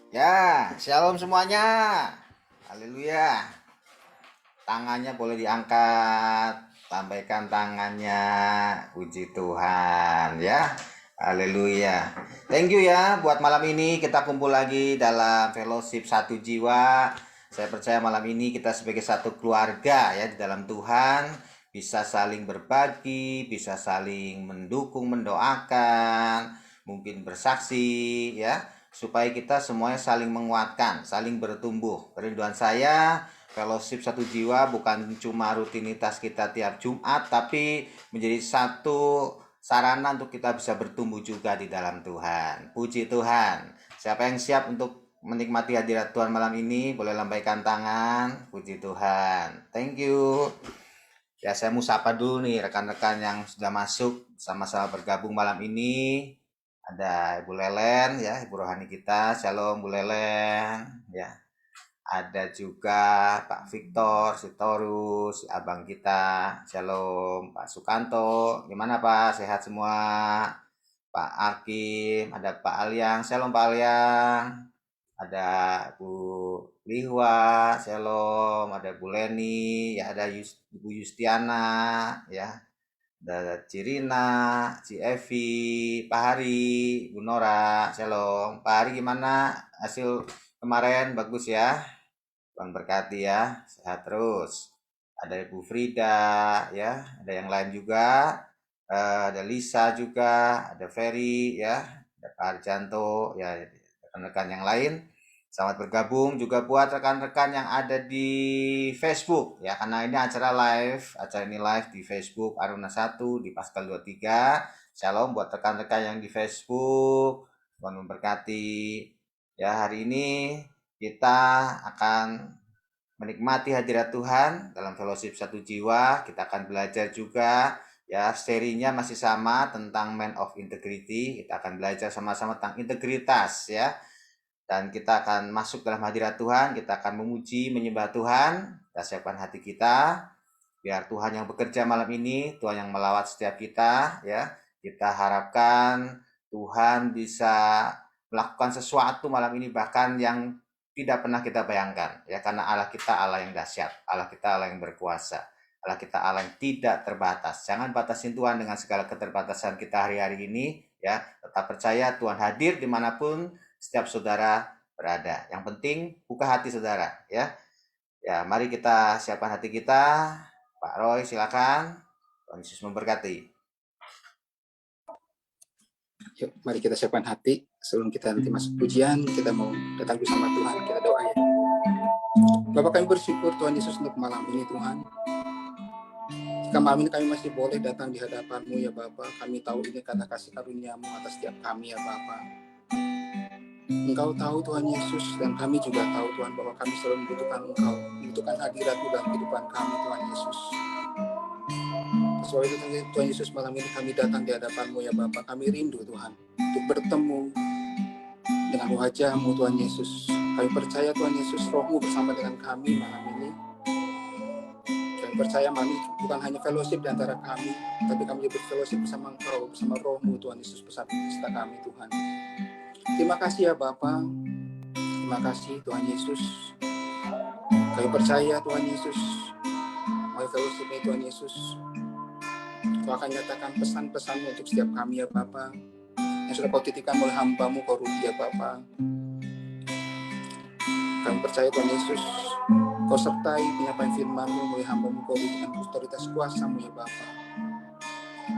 Ya, shalom semuanya. Haleluya. Tangannya boleh diangkat. Lambaikan tangannya. Puji Tuhan ya. Haleluya. Thank you ya buat malam ini kita kumpul lagi dalam fellowship satu jiwa. Saya percaya malam ini kita sebagai satu keluarga ya di dalam Tuhan bisa saling berbagi, bisa saling mendukung, mendoakan, mungkin bersaksi ya, supaya kita semuanya saling menguatkan, saling bertumbuh. Kerinduan saya fellowship satu jiwa bukan cuma rutinitas kita tiap Jumat, tapi menjadi satu sarana untuk kita bisa bertumbuh juga di dalam Tuhan. Puji Tuhan. Siapa yang siap untuk menikmati hadirat Tuhan malam ini boleh lambaikan tangan. Puji Tuhan. Thank you. Ya, saya mau sapa dulu nih rekan-rekan yang sudah masuk sama-sama bergabung malam ini. Ada Ibu Lelen ya, Ibu rohani kita. Shalom Bu Lelen ya. Ada juga Pak Victor Sitorus, abang kita. Shalom Pak Sukanto. Gimana Pak? Sehat semua? Pak Akim, ada Pak Alyang. Shalom Pak Alyang. Ada Bu Lihwa, Shalom. Ada Bu Leni, ya ada Bu Yustiana, ya. Ada Cirina, Ci Evi, Pak Hari, Bu Nora, Shalom. Pak Hari gimana? Hasil kemarin bagus ya? Tuhan berkati ya, sehat terus. Ada Ibu Frida ya, ada yang lain juga. Ada Lisa juga, ada Ferry ya, ada Pak Arjanto ya, rekan-rekan yang lain. Selamat bergabung juga buat rekan-rekan yang ada di Facebook ya, karena ini acara ini live di Facebook Aruna 1 di Pascal 23. Shalom buat rekan-rekan yang di Facebook. Tuhan memberkati. Ya, hari ini kita akan menikmati hadirat Tuhan dalam fellowship satu jiwa. Kita akan belajar juga ya, serinya masih sama tentang Man of Integrity. Kita akan belajar sama-sama tentang integritas ya. Dan kita akan masuk dalam hadirat Tuhan, kita akan memuji, menyembah Tuhan. Kita siapkan hati kita biar Tuhan yang bekerja malam ini, Tuhan yang melawat setiap kita ya. Kita harapkan Tuhan bisa melakukan sesuatu malam ini bahkan yang tidak pernah kita bayangkan ya, karena Allah kita Allah yang dahsyat, Allah kita Allah yang berkuasa, Allah kita Allah yang tidak terbatas. Jangan batasin Tuhan dengan segala keterbatasan kita hari-hari ini ya. Tetap percaya Tuhan hadir dimanapun setiap saudara berada. Yang penting buka hati saudara ya. Ya, mari kita siapkan hati kita. Pak Roy silakan. Tuhan Yesus memberkati. Yuk, mari kita siapkan hati. Sebelum kita nanti masuk pujian, kita mau datang bersama Tuhan. Kita doa ya. Bapak, kami bersyukur Tuhan Yesus untuk malam ini Tuhan. Jika malam ini kami masih boleh datang di hadapan-Mu ya Bapak, kami tahu ini karena kasih karunia-Mu atas setiap kami ya Bapak. Engkau tahu Tuhan Yesus, dan kami juga tahu Tuhan bahwa kami selalu membutuhkan Engkau, membutuhkan hadirat-Mu dalam kehidupan kami Tuhan Yesus. Sebab itu Tuhan Yesus, malam ini kami datang di hadapan-Mu ya Bapak. Kami rindu Tuhan untuk bertemu dengan wajah-Mu Tuhan Yesus. Kami percaya Tuhan Yesus, Roh-Mu bersama dengan kami malam ini. Kami percaya malam ini bukan hanya fellowship di antara kami, tapi kami juga berfellowship bersama Engkau, bersama Roh-Mu Tuhan Yesus bersama kami Tuhan. Terima kasih ya Bapa. Terima kasih Tuhan Yesus. Kami percaya Tuhan Yesus, melalui fellowship ini Tuhan Yesus, Kau akan nyatakan pesan-pesan untuk setiap kami ya Bapa, yang sudah Kau titipkan oleh hamba-Mu Kau Ruhi ya Bapa. Kami percaya Tuhan Yesus, Kau sertai penyampaian firman-Mu melalui hamba-Mu Kau Ruhi dengan otoritas kuasa-Mu ya Bapa.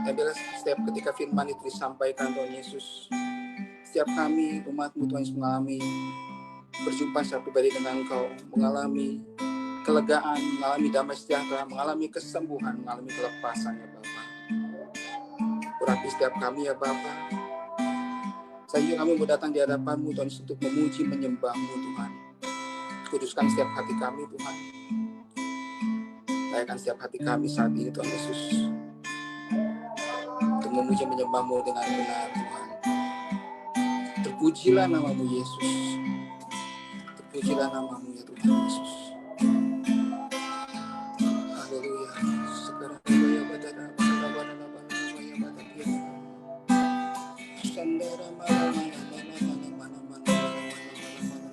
Dan bila setiap ketika firman itu disampaikan Tuhan Yesus, setiap kami umat-Mu Tuhan Yesus mengalami berjumpa secara pribadi dengan Engkau, mengalami kelegaan, mengalami damai sejahtera, mengalami kesembuhan, mengalami kelepasan ya Bapa. Urapi setiap kami ya Bapa. Sehingga kami mau datang di hadapan-Mu Tuhan Yesus untuk memuji, menyembah-Mu Tuhan. Kuduskan setiap hati kami Tuhan. Layakan setiap hati kami saat ini Tuhan Yesus, untuk memuji, menyembah-Mu dengan benar Tuhan. Terpujilah nama-Mu Yesus. Terpujilah nama-Mu ya Tuhan Yesus. Haleluya. Sekarang ya badana badana ya badana. Sandara mana mana mana mana mana mana mana mana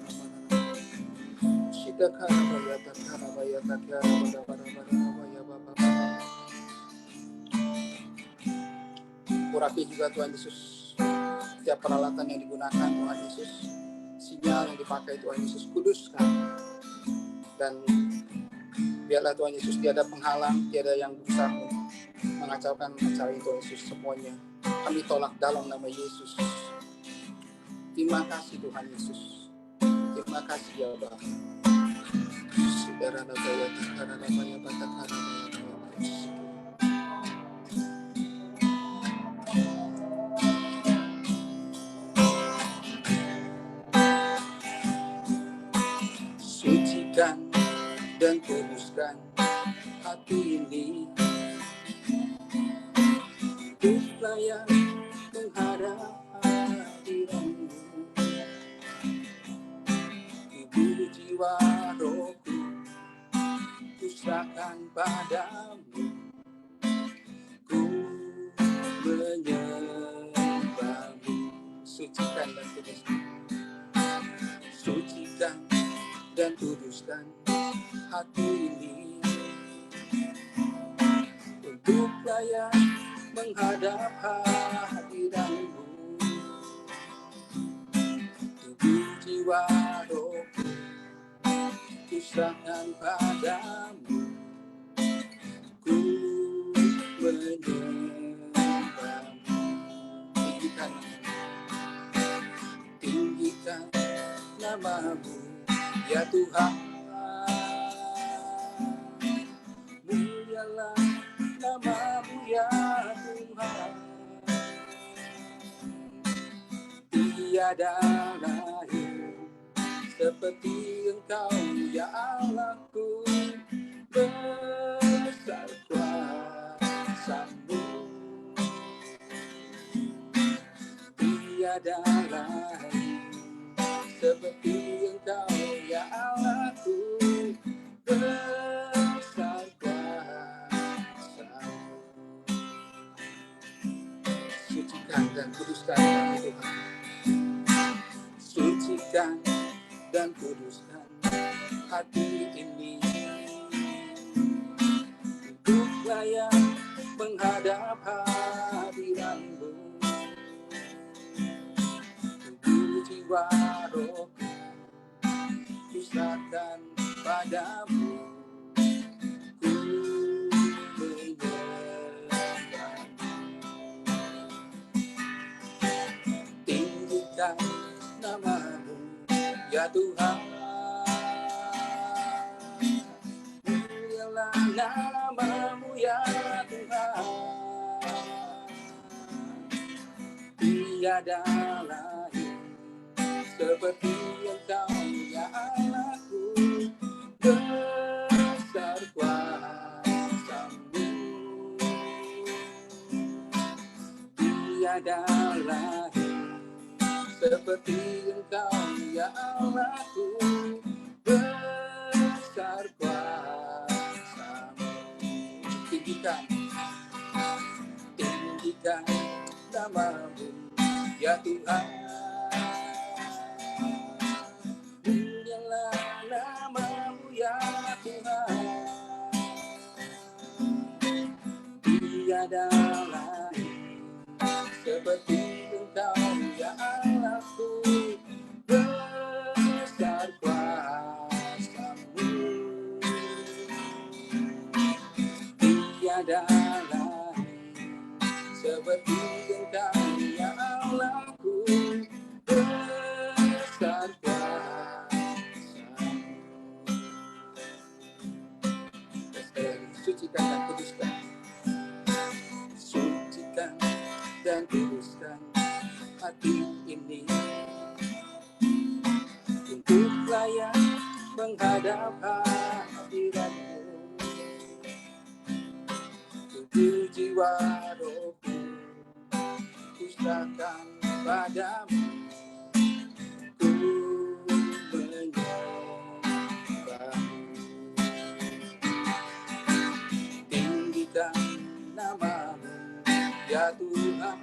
Urapi juga Tuhan Yesus setiap peralatan yang digunakan Tuhan Yesus, sinyal yang dipakai Tuhan Yesus, kuduskan. Dan biarlah Tuhan Yesus tiada penghalang, tiada yang berusaha mengacaukan acara itu Tuhan Yesus, semuanya kami tolak dalam nama Yesus. Terima kasih Tuhan Yesus, terima kasih ya Bapa. Saudara Nabaya Takara Nabaya Batakara sucikan dan kuduskan hati ini untuk layak menghadap hadirat-Mu. Tubuh, jiwa, rohku kuserahkan padamu. Ku menyembah-Mu. Sucikan dan kuduskan, sucikan dan kuduskan hati ini untuk layak menghadap hadirat-Mu. Tubuh, jiwa, rohku kuserahkan padamu. Ku menyembah-Mu. Tinggikan nama-Mu ya Tuhan. Mulialah nama-Mu ya Tuhan. Tiada lain seperti Engkau ya Allahku. Besar kuasa-Mu, tiada lain seperti Engkau ya Allahku. Besar kuasa-Mu. Sucikan dan kuduskan kami Tuhan. Sucikan dan kuduskan hati ini untuk layak menghadap hadirat-Mu. Tubuh, jiwa, rohku kuserahkan padamu. Ku menyembah-Mu. Tinggikan nama-Mu ya Tuhan. Mulialah nama-Mu ya Tuhan. Tiada lain seperti Engkau ya Allahku. Besar kuasa-Mu, tiada lain seperti Engkau ya Allahku. Besar kuasa-Mu. Tinggikan nama-Mu ya Tuhan. Mulialah nama-Mu ya Tuhan. Tiada lain seperti Engkau ya Allahku. Besar kuasa-Mu, tiada lain seperti Engkau ya Allahku. Besar kuasa-Mu. Sucikan dan kuduskan, sucikan dan kuduskan hati ini untuk layak menghadap hadirat-Mu. Tubuh, jiwa, rohku kuserahkan padamu. Ku menyembah-Mu. Tinggikan nama-Mu ya Tuhan.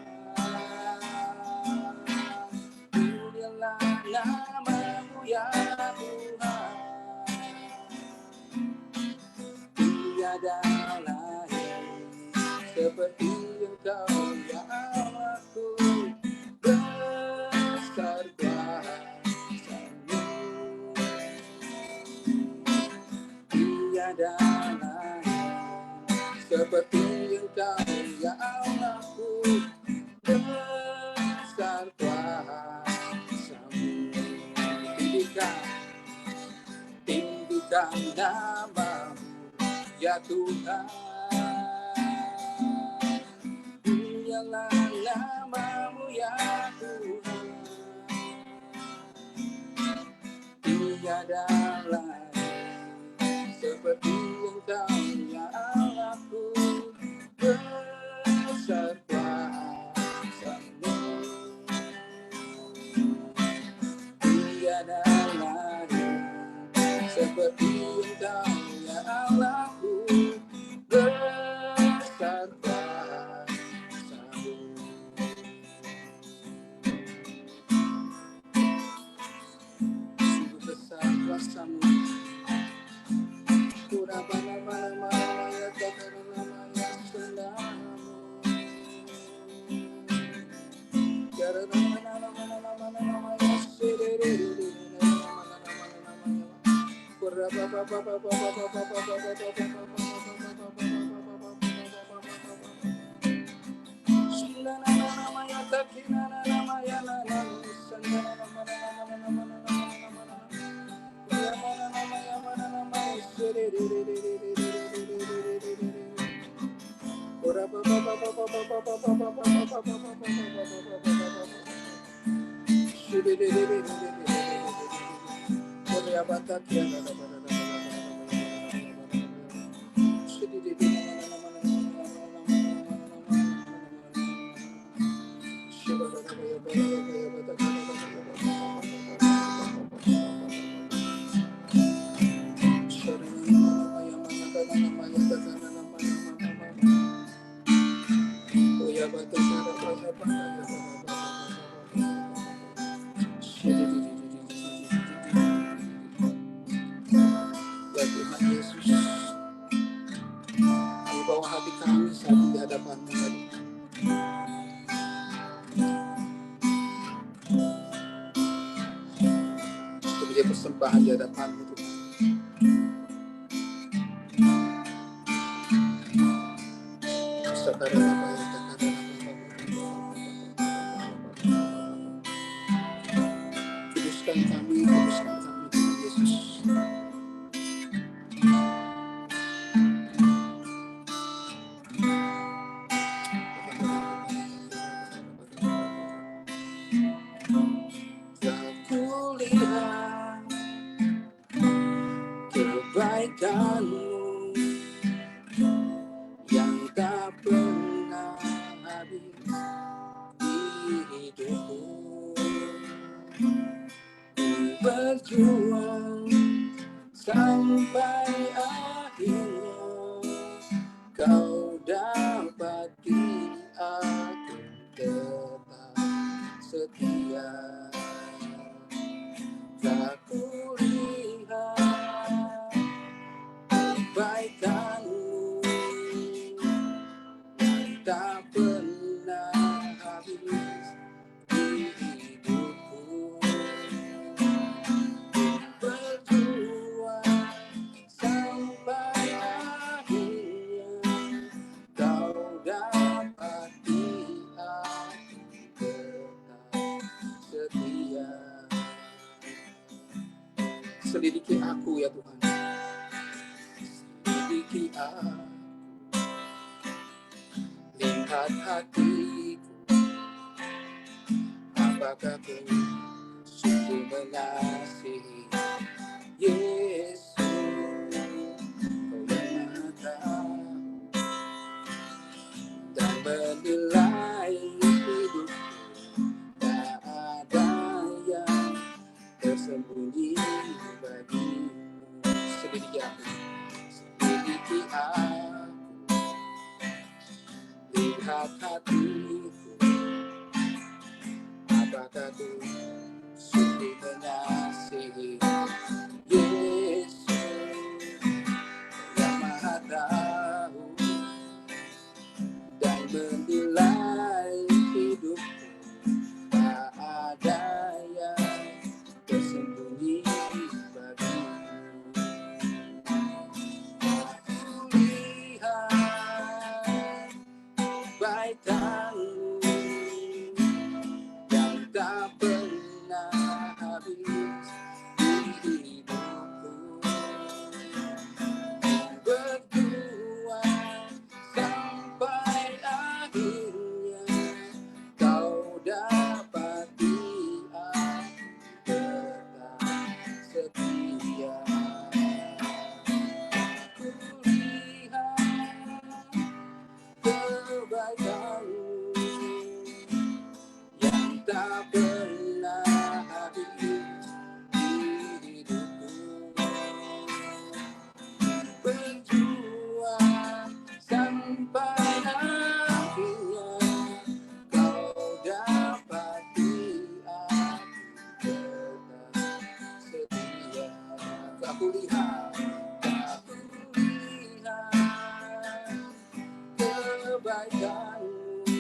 Mulialah nama-Mu ya Tuhan. seperti Engkau ya Allahku, besar kuasa-Mu, tiada lain seperti Engkau ya Allahku, besar kuasa-Mu. Tinggikan nama-Mu ya Tuhan, mulialah nama-Mu ya Tuhan, tiada lain seperti Engkau ya Allahku, besar kuasa-Mu, tiada lain seperti Engkau ya Allahku, besar kuasa-Mu. Sungguh besar kuasa-Mu. Kurabana-mana-mana kata-nama sendamu. Karana-mana-mana-mana Ya Tuhan Yesus, di bawah hati kami saat di hadapan-Mu ya Tuhan. Sebagai persembahan di hadapan-Mu Tuhan. Kuduskan kami Tuhan Yesus. Aku lihat kebaikan-Mu yang tak pernah habis di hidupku. Ku berjuang sampai akhirnya Kau dapati aku tetap setia. Tak kulihat kebaikan-Mu yang tak pernah habis di hidupku. Berjuang sampai akhirnya Kau dapati aku tetap setia. Selidiki aku ya Tuhan, selidiki aku, lihat hatiku, apakah ku sungguh mengasihi Yesus. Kau yang Maha tahu dan menilai hidupku, tak ada yang tersembunyi bagimu. Selidiki aku, lihat hatiku, apakah ku sungguh mengasihi Yesus. Kau yang Maha tahu dan tak pernah habis di hidupku. Berjuang sampai akhirnya kau dapati aku tetap setia. Aku lihat kebaikanmu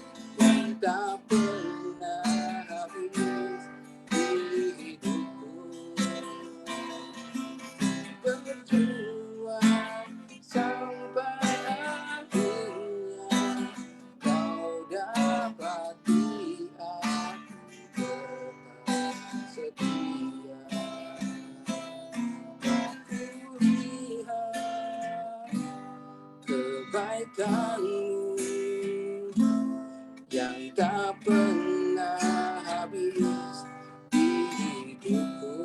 yang tak pernah habis di hidupku. Berjuang sampai akhirnya kau dapati aku tetap setia. Aku lihat kebaikanmu yang tak pernah habis di hidupku.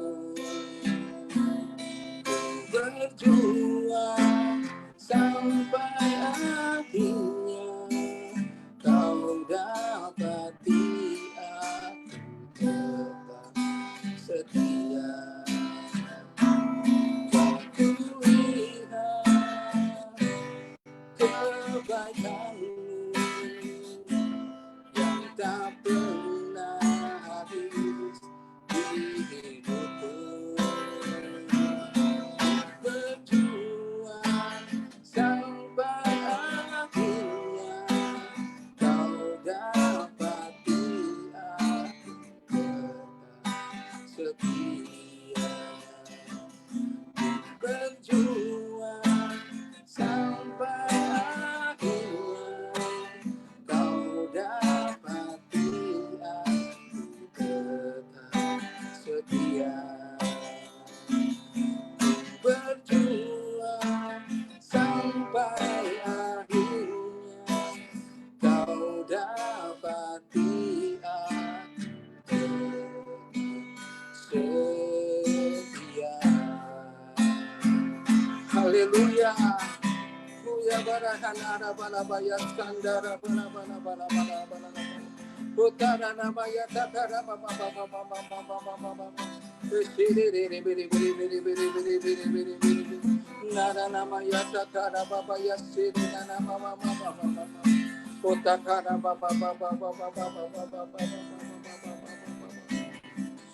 Ku berjuang sampai akhirnya kau dapati aku tetap setia. Aku lihat kebaikanmu yang tak pernah habis di hidupku. Berjuang sampai akhirnya kau dapati aku tetap setia. Berjuang sampai akhirnya kau dapati aku tetap setia. Berjuang sampai akhirnya kau dapati aku setia. Haleluya. Kuya barahana rabalabaya sandara bala. Utara namaya tatara baba. Nara namaya tatara baba yasiri nana mama. Utara baba.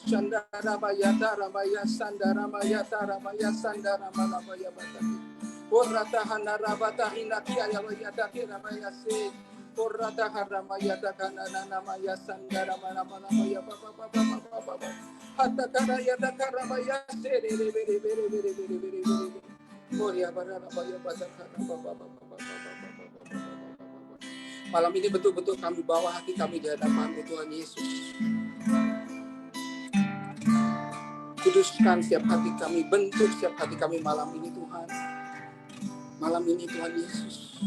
Sandara maya tara maya sandara maya tara maya sandara malabaya bataki. Orata hanara batahina kiaya maya takira maya se. Orata haramaya takana nana maya sandara malabaya baba. Hatta karaya takara maya se bere. Oria barara maya batakana baba. Malam ini betul-betul kami bawa hati kami di hadapan Tuhan Yesus. Kuduskan setiap hati kami, bentuk setiap hati kami malam ini Tuhan. Malam ini Tuhan Yesus.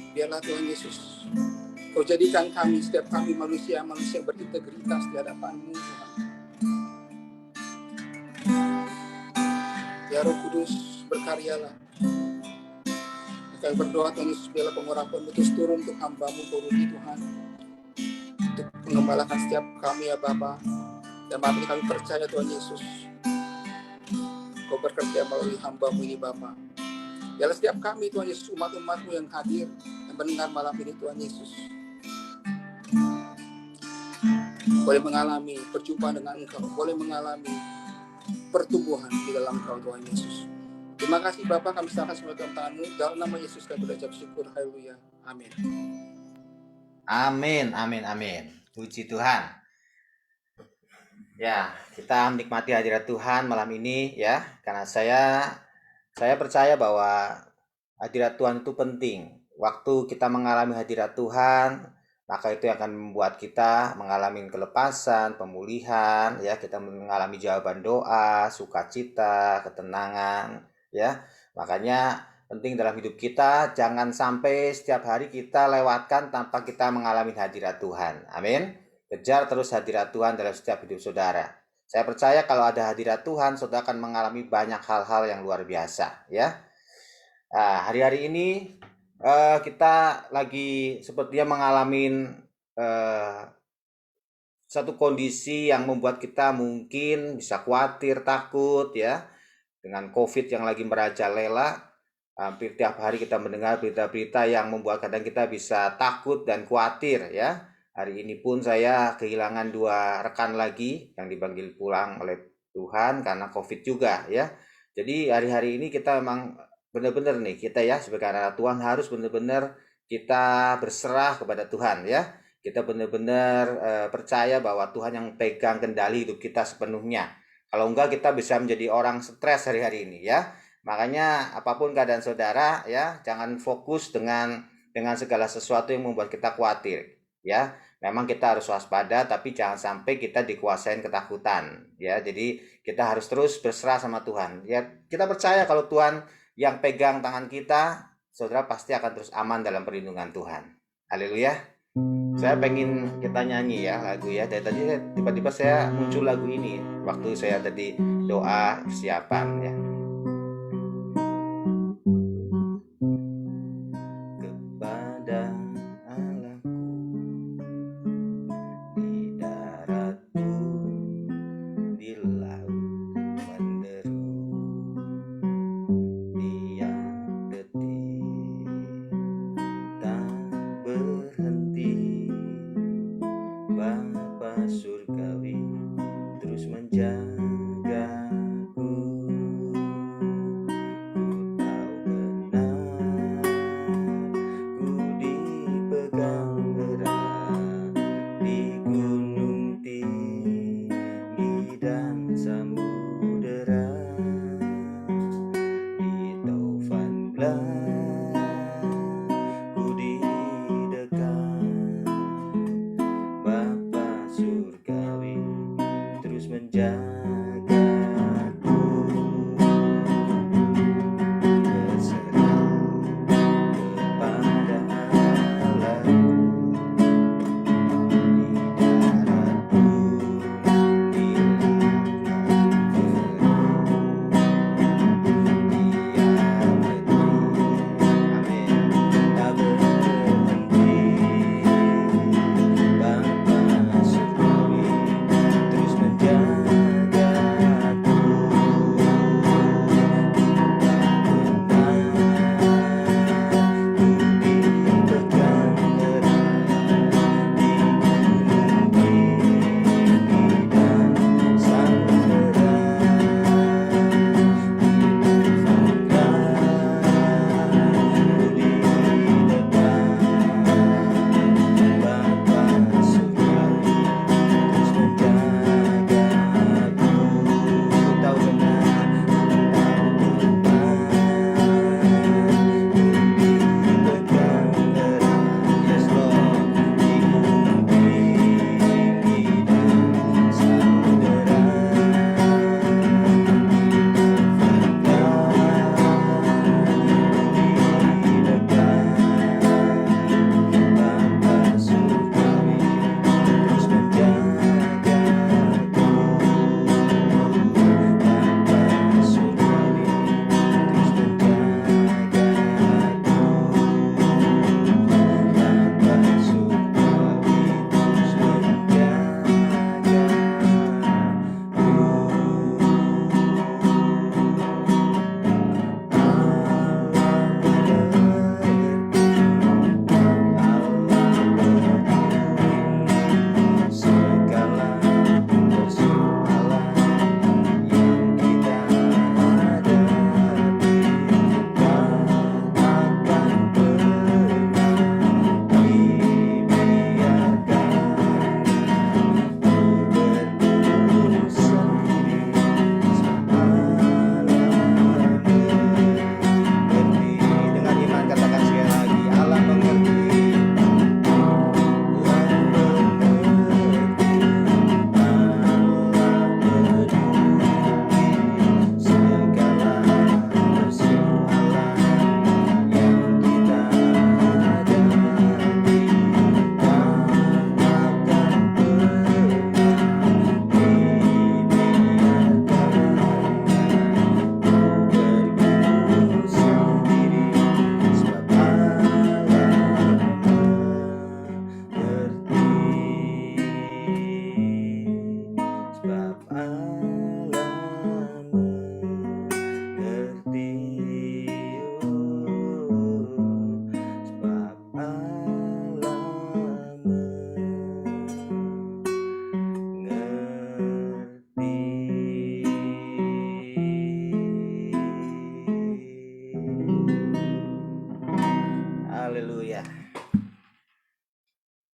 Biarlah Tuhan Yesus, Kau jadikan kami, setiap kami manusia berintegritas di hadapan-Mu Tuhan. Ya Roh Kudus, berkaryalah. Kami berdoa Tuhan Yesus, biarlah pengurapan-Mu terus turun untuk hamba-Mu Tuhan Tuhan. Untuk mengembalakan setiap kami ya Bapa. Dan malam ini kami percaya Tuhan Yesus, Kau bekerja melalui hamba-Mu ini Bapa. Biarlah setiap kami Tuhan Yesus, umat-umat-Mu yang hadir dan mendengar malam ini Tuhan Yesus, boleh mengalami perjumpaan dengan Engkau, boleh mengalami pertumbuhan di dalam Engkau Tuhan Yesus. Terima kasih Bapa, kami serahkan semua dalam tangan-Mu. Dalam nama Yesus kami berucap syukur. Haleluya. Amin. Amin. Puji Tuhan. Ya, kita menikmati hadirat Tuhan malam ini ya, karena saya percaya bahwa hadirat Tuhan itu penting. Waktu kita mengalami hadirat Tuhan, maka itu akan membuat kita mengalami kelepasan, pemulihan, ya, kita mengalami jawaban doa, sukacita, ketenangan, ya. Makanya penting dalam hidup kita, jangan sampai setiap hari kita lewatkan tanpa kita mengalami hadirat Tuhan. Amin. Kejar terus hadirat Tuhan dalam setiap hidup saudara. Saya percaya kalau ada hadirat Tuhan, saudara akan mengalami banyak hal-hal yang luar biasa, ya. Nah, hari-hari ini kita lagi sepertinya mengalami eh, satu kondisi yang membuat kita mungkin bisa khawatir, takut ya, dengan COVID yang lagi merajalela. Hampir tiap hari kita mendengar berita-berita yang membuat kadang kita bisa takut dan khawatir ya. Hari ini pun saya kehilangan dua rekan lagi yang dipanggil pulang oleh Tuhan karena COVID juga ya. Jadi hari-hari ini kita memang benar-benar nih kita ya sebagai anak Tuhan harus benar-benar kita berserah kepada Tuhan ya. Kita benar-benar percaya bahwa Tuhan yang pegang kendali hidup kita sepenuhnya. Kalau enggak kita bisa menjadi orang stres hari-hari ini ya. Makanya apapun keadaan saudara ya, jangan fokus dengan segala sesuatu yang membuat kita khawatir ya. Memang kita harus waspada tapi jangan sampai kita dikuasain ketakutan ya. Jadi kita harus terus berserah sama Tuhan. Ya, kita percaya kalau Tuhan yang pegang tangan kita, saudara pasti akan terus aman dalam perlindungan Tuhan. Haleluya. Saya pengen kita nyanyi ya lagu ya. Dari tadi tiba-tiba saya muncul lagu ini waktu saya tadi doa persiapan ya. Kepada Allahku di darat pun di laut menderu, Dia detik tak berhenti. Bapa surgawi terus menjagaku,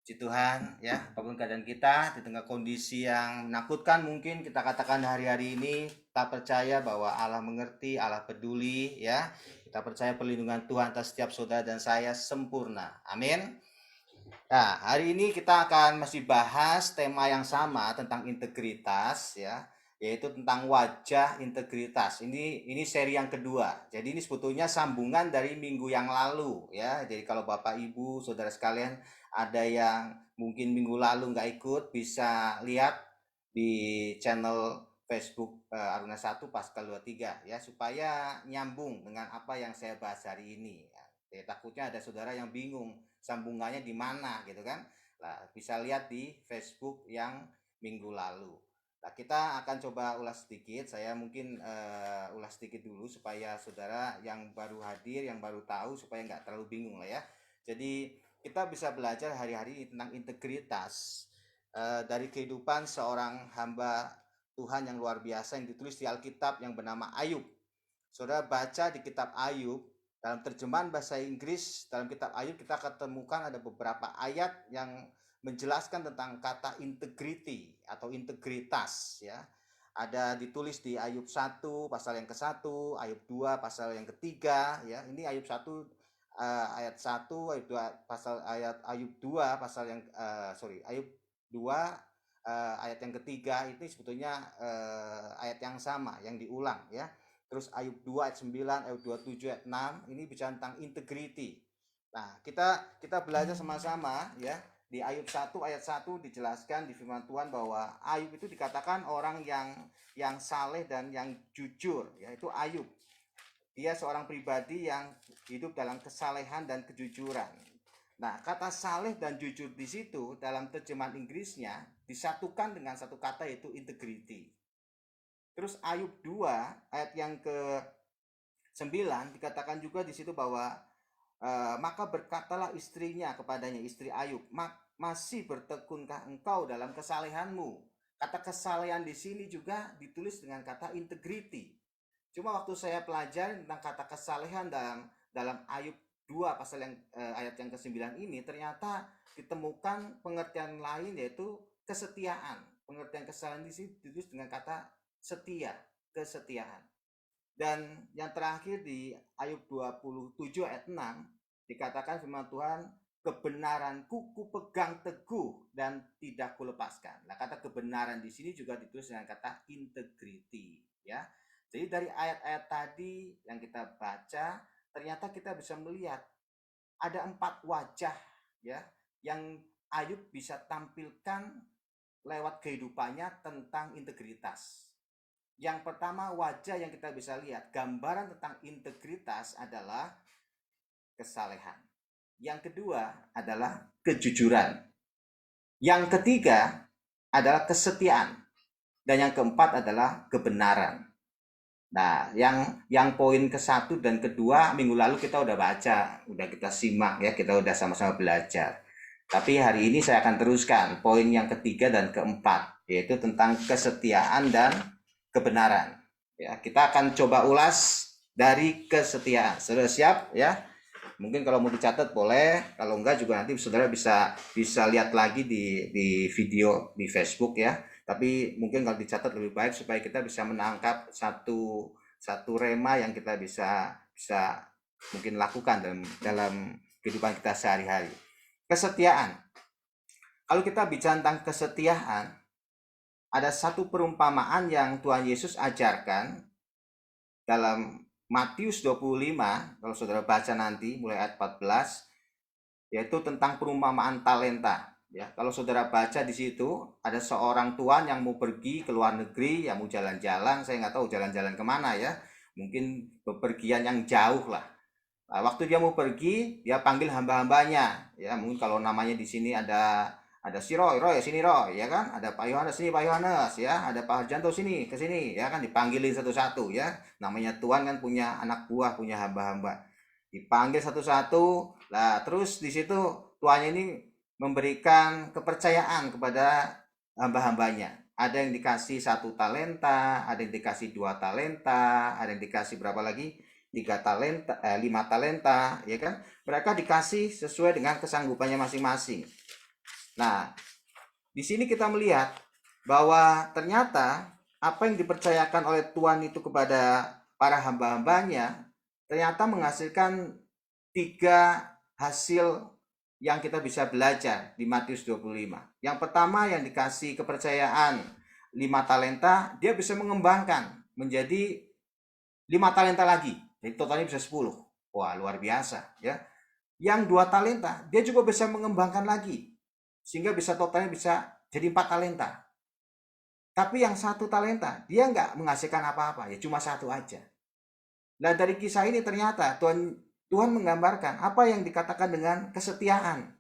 Puji Tuhan ya, apapun keadaan kita di tengah kondisi yang menakutkan mungkin kita katakan hari-hari ini, kita percaya bahwa Allah mengerti, Allah peduli ya. Kita percaya perlindungan Tuhan atas setiap saudara dan saya sempurna. Amin. Nah, hari ini kita akan masih bahas tema yang sama tentang integritas ya, yaitu tentang wajah integritas. Ini seri yang kedua. Jadi ini sebetulnya sambungan dari minggu yang lalu ya. Jadi kalau Bapak Ibu, Saudara sekalian ada yang mungkin minggu lalu nggak ikut, bisa lihat di channel Facebook Aruna 1 Pascal 23 ya, supaya nyambung dengan apa yang saya bahas hari ini. Ya, takutnya ada saudara yang bingung sambungannya di mana gitu kan. Nah, bisa lihat di Facebook yang minggu lalu. Nah, kita akan coba ulas sedikit. Saya mungkin ulas sedikit dulu supaya saudara yang baru hadir, yang baru tahu supaya nggak terlalu bingung lah ya. Jadi kita bisa belajar hari-hari tentang integritas dari kehidupan seorang hamba Tuhan yang luar biasa yang ditulis di Alkitab yang bernama Ayub. Saudara baca di kitab Ayub, dalam terjemahan bahasa Inggris, dalam kitab Ayub kita ketemukan ada beberapa ayat yang menjelaskan tentang kata integrity atau integritas ya. Ada ditulis di Ayub 1 pasal yang ke-1, Ayub 2 pasal yang ketiga ya. Ini Ayub 1 ayat 1, Ayub 2 pasal Ayub 2 pasal yang Ayub 2 ayat yang ketiga itu sebetulnya ayat yang sama yang diulang ya. Terus Ayub 2 ayat 9, Ayub 27 ayat 6 ini bicara tentang integrity. Nah, kita belajar sama-sama ya. Di Ayub 1 ayat 1 dijelaskan di firman Tuhan bahwa Ayub itu dikatakan orang yang saleh dan yang jujur, yaitu Ayub. Dia seorang pribadi yang hidup dalam kesalehan dan kejujuran. Nah, kata saleh dan jujur di situ dalam terjemahan Inggrisnya disatukan dengan satu kata yaitu integrity. Terus Ayub 2 ayat yang ke-9 dikatakan juga di situ bahwa maka berkatalah istrinya kepadanya, istri Ayub, masih bertekunkah engkau dalam kesalehanmu? Kata kesalehan di sini juga ditulis dengan kata integrity. Cuma waktu saya pelajari tentang kata kesalehan dalam Ayub 2 pasal yang ayat yang ke-9 ini, ternyata ditemukan pengertian lain yaitu kesetiaan. Pengertian kesalehan di sini ditulis dengan kata setia, kesetiaan. Dan yang terakhir di Ayub 27 ayat 6 dikatakan firman Tuhan, kebenaranku kupegang teguh dan tidak kulepaskan. Nah, kata kebenaran di sini juga ditulis dengan kata integrity ya. Jadi dari ayat-ayat tadi yang kita baca, ternyata kita bisa melihat ada 4 wajah ya yang Ayub bisa tampilkan lewat kehidupannya tentang integritas. Yang pertama, wajah yang kita bisa lihat, gambaran tentang integritas adalah kesalehan. Yang kedua adalah kejujuran. Yang ketiga adalah kesetiaan. Dan yang keempat adalah kebenaran. Nah, yang poin ke-1 dan kedua minggu lalu kita udah baca, udah kita simak ya, kita udah sama-sama belajar. Tapi hari ini saya akan teruskan poin yang ketiga dan keempat, yaitu tentang kesetiaan dan kebenaran. Ya, kita akan coba ulas dari kesetiaan. Sudah siap ya? Mungkin kalau mau dicatat boleh, kalau enggak juga nanti saudara bisa lihat lagi di video di Facebook ya. Tapi mungkin kalau dicatat lebih baik supaya kita bisa menangkap satu rema yang kita bisa mungkin lakukan dalam kehidupan kita sehari-hari. Kesetiaan. Kalau kita bicara tentang kesetiaan, ada satu perumpamaan yang Tuhan Yesus ajarkan dalam Matius 25, kalau saudara baca nanti mulai ayat 14, yaitu tentang perumpamaan talenta. Ya, kalau saudara baca di situ ada seorang tuan yang mau pergi ke luar negeri, yang mau jalan-jalan, saya nggak tahu jalan-jalan kemana ya, mungkin bepergian yang jauh lah. Nah, waktu dia mau pergi, dia panggil hamba-hambanya, ya mungkin kalau namanya di sini ada si Roy sini Roy, ya kan, ada Pak Yohanes sini Pak Yohanes, ya ada Pak Harjanto sini ke sini, ya kan, dipanggilin satu-satu ya, namanya tuan kan punya anak buah, punya hamba-hamba, dipanggil satu-satu. Lah terus di situ tuannya ini memberikan kepercayaan kepada hamba-hambanya. Ada yang dikasih 1 talenta, ada yang dikasih 2 talenta, ada yang dikasih berapa lagi? 3 talenta, 5 talenta, ya kan? Mereka dikasih sesuai dengan kesanggupannya masing-masing. Nah, di sini kita melihat bahwa ternyata apa yang dipercayakan oleh Tuhan itu kepada para hamba-hambanya ternyata menghasilkan 3 hasil yang kita bisa belajar di Matius 25. Yang pertama, yang dikasih kepercayaan 5 talenta, dia bisa mengembangkan menjadi 5 talenta lagi. Jadi totalnya bisa 10. Wah, luar biasa ya. Yang 2 talenta, dia juga bisa mengembangkan lagi. Sehingga bisa totalnya bisa jadi 4 talenta. Tapi yang 1 talenta, dia nggak menghasilkan apa-apa, ya cuma 1 aja. Nah, dari kisah ini ternyata Tuhan menggambarkan apa yang dikatakan dengan kesetiaan.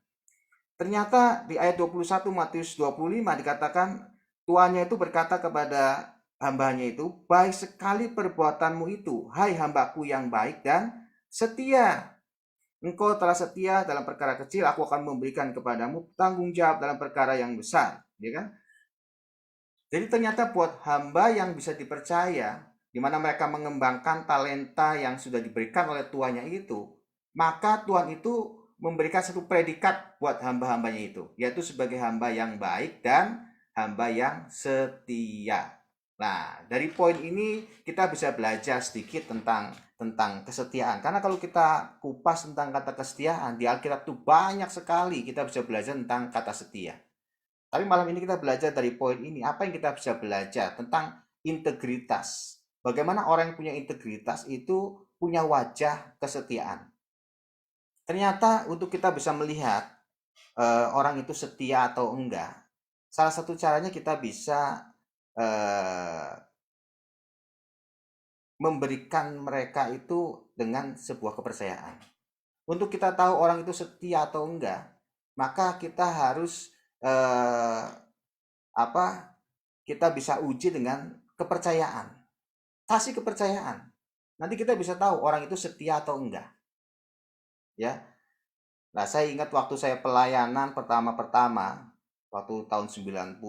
Ternyata di ayat 21 Matius 25 dikatakan tuannya itu berkata kepada hambanya itu, baik sekali perbuatanmu itu, hai hambaku yang baik dan setia. Engkau telah setia dalam perkara kecil, aku akan memberikan kepadamu tanggung jawab dalam perkara yang besar. Ya kan? Jadi ternyata buat hamba yang bisa dipercaya, di mana mereka mengembangkan talenta yang sudah diberikan oleh tuannya itu, maka Tuhan itu memberikan satu predikat buat hamba-hambanya itu, yaitu sebagai hamba yang baik dan hamba yang setia. Nah, dari poin ini kita bisa belajar sedikit tentang kesetiaan. Karena kalau kita kupas tentang kata kesetiaan, di Alkitab itu banyak sekali kita bisa belajar tentang kata setia. Tapi malam ini kita belajar dari poin ini, apa yang kita bisa belajar tentang integritas. Bagaimana orang yang punya integritas itu punya wajah kesetiaan. Ternyata untuk kita bisa melihat orang itu setia atau enggak, salah satu caranya kita bisa memberikan mereka itu dengan sebuah kepercayaan. Untuk kita tahu orang itu setia atau enggak, maka kita harus eh, apa kita bisa uji dengan kepercayaan. Kasih kepercayaan. Nanti kita bisa tahu orang itu setia atau enggak. Ya. Nah, saya ingat waktu saya pelayanan pertama-pertama, waktu tahun 92,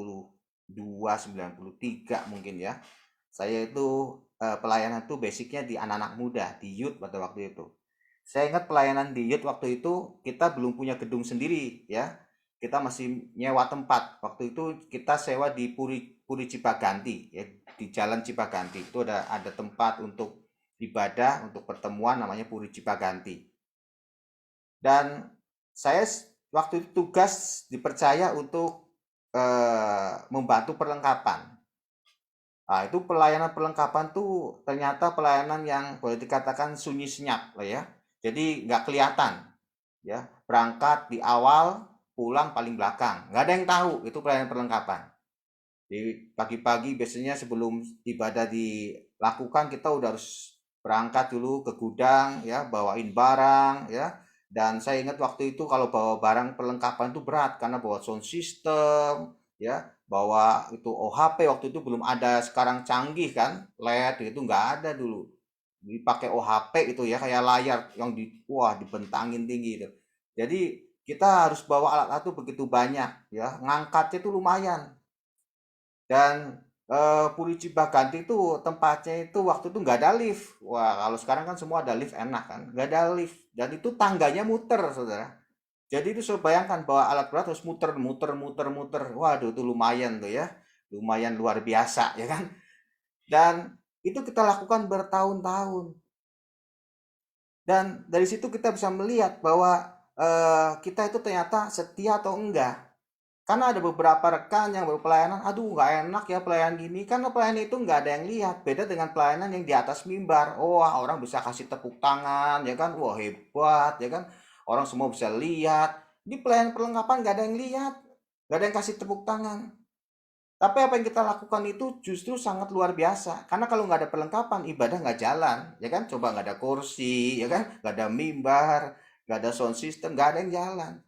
93 mungkin ya. Saya itu pelayanan tuh basicnya di anak-anak muda, di youth pada waktu itu. Saya ingat pelayanan di youth waktu itu kita belum punya gedung sendiri ya. Kita masih nyewa tempat. Waktu itu kita sewa di Puri Cipaganti ya, di Jalan Cipaganti. Itu ada tempat untuk ibadah, untuk pertemuan namanya Puri Cipaganti. Dan saya waktu itu tugas dipercaya untuk membantu perlengkapan. Nah, itu pelayanan perlengkapan tuh ternyata pelayanan yang boleh dikatakan sunyi senyap lah ya. Jadi nggak kelihatan ya. Berangkat di awal, pulang paling belakang. Nggak ada yang tahu itu pelayanan perlengkapan. Di pagi-pagi biasanya sebelum ibadah dilakukan kita udah harus berangkat dulu ke gudang ya, bawain barang ya. Dan saya ingat waktu itu kalau bawa barang perlengkapan itu berat karena bawa sound system ya, bawa itu OHP waktu itu belum ada sekarang canggih kan, LED itu nggak ada dulu. Dipakai OHP itu ya kayak layar yang dibentangin tinggi itu. Jadi kita harus bawa alat-alat itu begitu banyak ya, ngangkatnya itu lumayan. Dan Puri Cipaganti itu tempatnya itu waktu itu nggak ada lift. Wah, kalau sekarang kan semua ada lift enak kan. Nggak ada lift. Dan itu tangganya muter, saudara. Jadi itu saya bayangkan bahwa alat berat harus muter, muter, muter, muter. Waduh, itu lumayan tuh ya. Lumayan luar biasa, ya kan? Dan itu kita lakukan bertahun-tahun. Dan dari situ kita bisa melihat bahwa kita itu ternyata setia atau enggak. Karena ada beberapa rekan yang berpelayanan, aduh nggak enak ya pelayanan gini, karena pelayanan itu nggak ada yang lihat. Beda dengan pelayanan yang di atas mimbar. Wah, orang bisa kasih tepuk tangan, ya kan? Wah, hebat, ya kan? Orang semua bisa lihat. Di pelayanan perlengkapan nggak ada yang lihat, nggak ada yang kasih tepuk tangan. Tapi apa yang kita lakukan itu justru sangat luar biasa. Karena kalau nggak ada perlengkapan, ibadah nggak jalan, ya kan? Coba nggak ada kursi, ya kan? Nggak ada mimbar, nggak ada sound system, nggak ada yang jalan.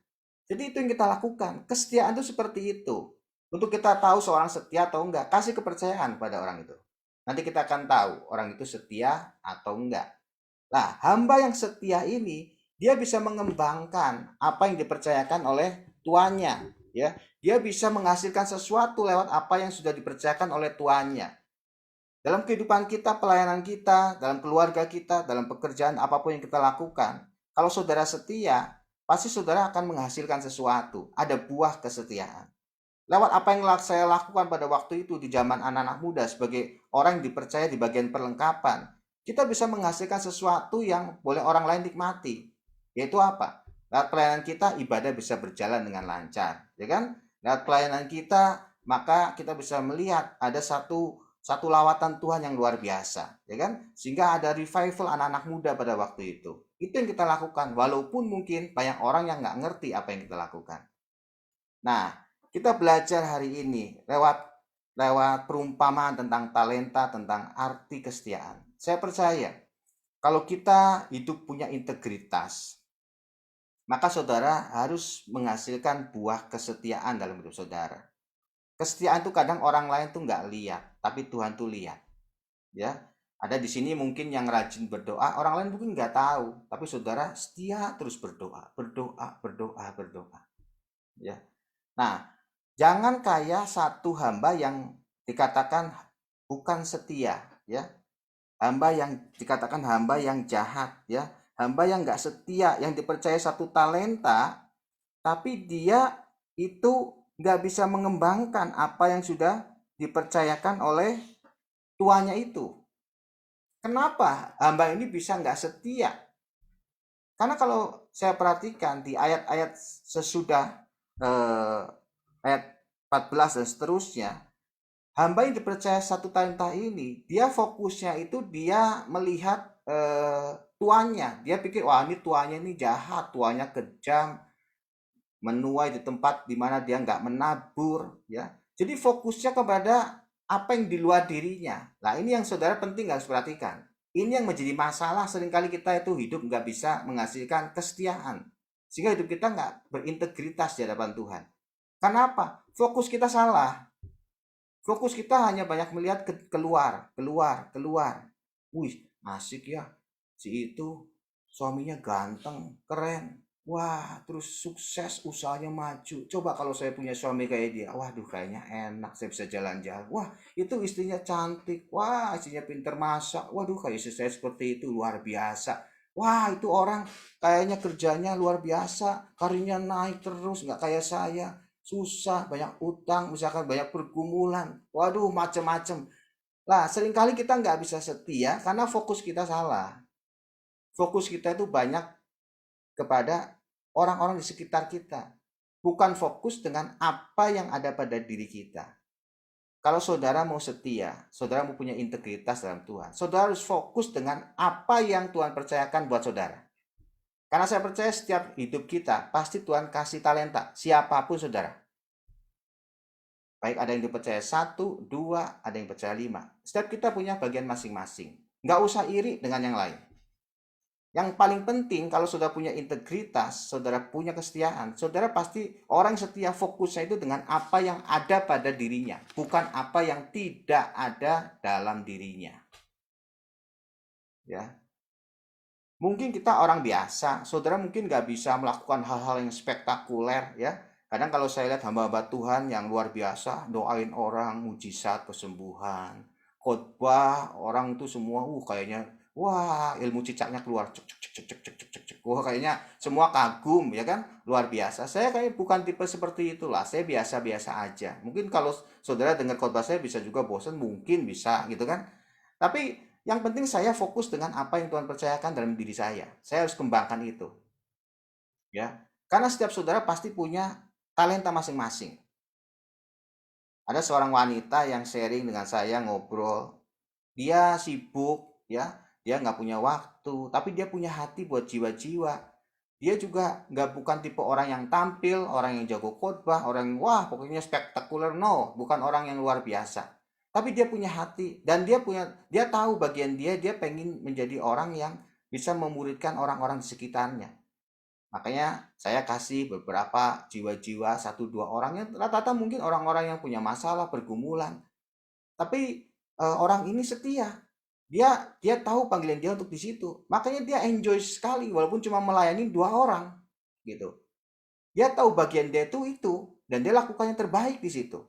Jadi itu yang kita lakukan. Kesetiaan itu seperti itu. Untuk kita tahu seorang setia atau enggak, kasih kepercayaan pada orang itu. Nanti kita akan tahu orang itu setia atau enggak. Nah, hamba yang setia ini dia bisa mengembangkan apa yang dipercayakan oleh tuannya, ya. Dia bisa menghasilkan sesuatu lewat apa yang sudah dipercayakan oleh tuannya. Dalam kehidupan kita, pelayanan kita, dalam keluarga kita, dalam pekerjaan apapun yang kita lakukan, kalau saudara setia, pasti saudara akan menghasilkan sesuatu. Ada buah kesetiaan. Lewat apa yang saya lakukan pada waktu itu di zaman anak-anak muda sebagai orang yang dipercaya di bagian perlengkapan, kita bisa menghasilkan sesuatu yang boleh orang lain nikmati. Yaitu apa? Lewat pelayanan kita, ibadah bisa berjalan dengan lancar, ya kan? Lewat pelayanan kita, maka kita bisa melihat ada satu lawatan Tuhan yang luar biasa, ya kan? Sehingga ada revival anak-anak muda pada waktu itu. Itu yang kita lakukan, walaupun mungkin banyak orang yang nggak ngerti apa yang kita lakukan. Nah, kita belajar hari ini lewat perumpamaan tentang talenta, tentang arti kesetiaan. Saya percaya kalau kita hidup punya integritas, maka saudara harus menghasilkan buah kesetiaan dalam hidup saudara. Kesetiaan itu kadang orang lain tuh nggak lihat, tapi Tuhan tuh lihat. Ya, ada di sini mungkin yang rajin berdoa, orang lain mungkin nggak tahu, tapi saudara setia terus berdoa, berdoa, berdoa, berdoa. Ya, nah, jangan kayak satu hamba yang dikatakan bukan setia, ya. Hamba yang dikatakan hamba yang jahat, ya. Hamba yang nggak setia, yang dipercaya satu talenta, tapi dia itu nggak bisa mengembangkan apa yang sudah dipercayakan oleh tuannya itu. Kenapa hamba ini bisa nggak setia? Karena kalau saya perhatikan di ayat-ayat sesudah ayat 14 dan seterusnya, hamba yang dipercaya satu talenta ini, dia fokusnya itu dia melihat tuannya. Dia pikir, wah ini tuannya ini jahat, tuannya kejam, menuai di tempat di mana dia nggak menabur, ya. Jadi fokusnya kepada apa yang di luar dirinya. Nah, ini yang saudara penting harus perhatikan. Ini yang menjadi masalah, seringkali kita itu hidup nggak bisa menghasilkan kesetiaan. Sehingga hidup kita nggak berintegritas di hadapan Tuhan. Kenapa? Fokus kita salah. Fokus kita hanya banyak melihat keluar, keluar, keluar. Wih, asik ya. Si itu suaminya ganteng, keren. Wah, terus sukses, usahanya maju. Coba kalau saya punya suami kayak dia. Waduh, kayaknya enak, saya bisa jalan-jalan. Wah, itu istrinya cantik. Wah, istrinya pinter masak. Waduh, kayak istri saya seperti itu, luar biasa. Wah, itu orang kayaknya kerjanya luar biasa. Karirnya naik terus, nggak kayak saya. Susah, banyak utang, misalkan banyak pergumulan. Waduh, macem-macem. Lah, seringkali kita nggak bisa setia karena fokus kita salah. Fokus kita itu banyak kepada orang-orang di sekitar kita. Bukan fokus dengan apa yang ada pada diri kita. Kalau saudara mau setia, saudara mau punya integritas dalam Tuhan, saudara harus fokus dengan apa yang Tuhan percayakan buat saudara. Karena saya percaya setiap hidup kita, pasti Tuhan kasih talenta, siapapun saudara. Baik ada yang dipercaya 1, 2, ada yang percaya 5. Setiap kita punya bagian masing-masing. Nggak usah iri dengan yang lain. Yang paling penting kalau saudara punya integritas, saudara punya kesetiaan, saudara pasti orang setia fokusnya itu dengan apa yang ada pada dirinya, bukan apa yang tidak ada dalam dirinya. Ya, mungkin kita orang biasa, saudara mungkin nggak bisa melakukan hal-hal yang spektakuler, ya. Kadang kalau saya lihat hamba-hamba Tuhan yang luar biasa, doain orang, mujizat, kesembuhan, khotbah, orang itu semua, kayaknya, wah ilmu cicaknya keluar, cek cek cek cek cek cek cek cek, wah kayaknya semua kagum, ya kan, luar biasa. Saya kayak bukan tipe seperti itulah, saya biasa-biasa aja. Mungkin kalau saudara dengar khotbah saya bisa juga bosan, mungkin bisa, gitu kan. Tapi yang penting saya fokus dengan apa yang Tuhan percayakan dalam diri saya. Saya harus kembangkan itu, ya. Karena setiap saudara pasti punya talenta masing-masing. Ada seorang wanita yang sharing dengan saya ngobrol. Dia sibuk, ya. Dia nggak punya waktu, tapi dia punya hati buat jiwa-jiwa. Dia juga nggak bukan tipe orang yang tampil, orang yang jago khotbah, orang yang wah pokoknya spektakuler, no, bukan orang yang luar biasa. Tapi dia punya hati dan dia tahu bagian dia pengen menjadi orang yang bisa memuridkan orang-orang di sekitarnya. Makanya saya kasih beberapa jiwa-jiwa, 1-2 orang yang rata-rata mungkin orang-orang yang punya masalah, pergumulan. Tapi orang ini setia. Dia tahu panggilan dia untuk di situ. Makanya dia enjoy sekali walaupun cuma melayani 2 orang gitu. Dia tahu bagian dia itu dan dia lakukan yang terbaik di situ.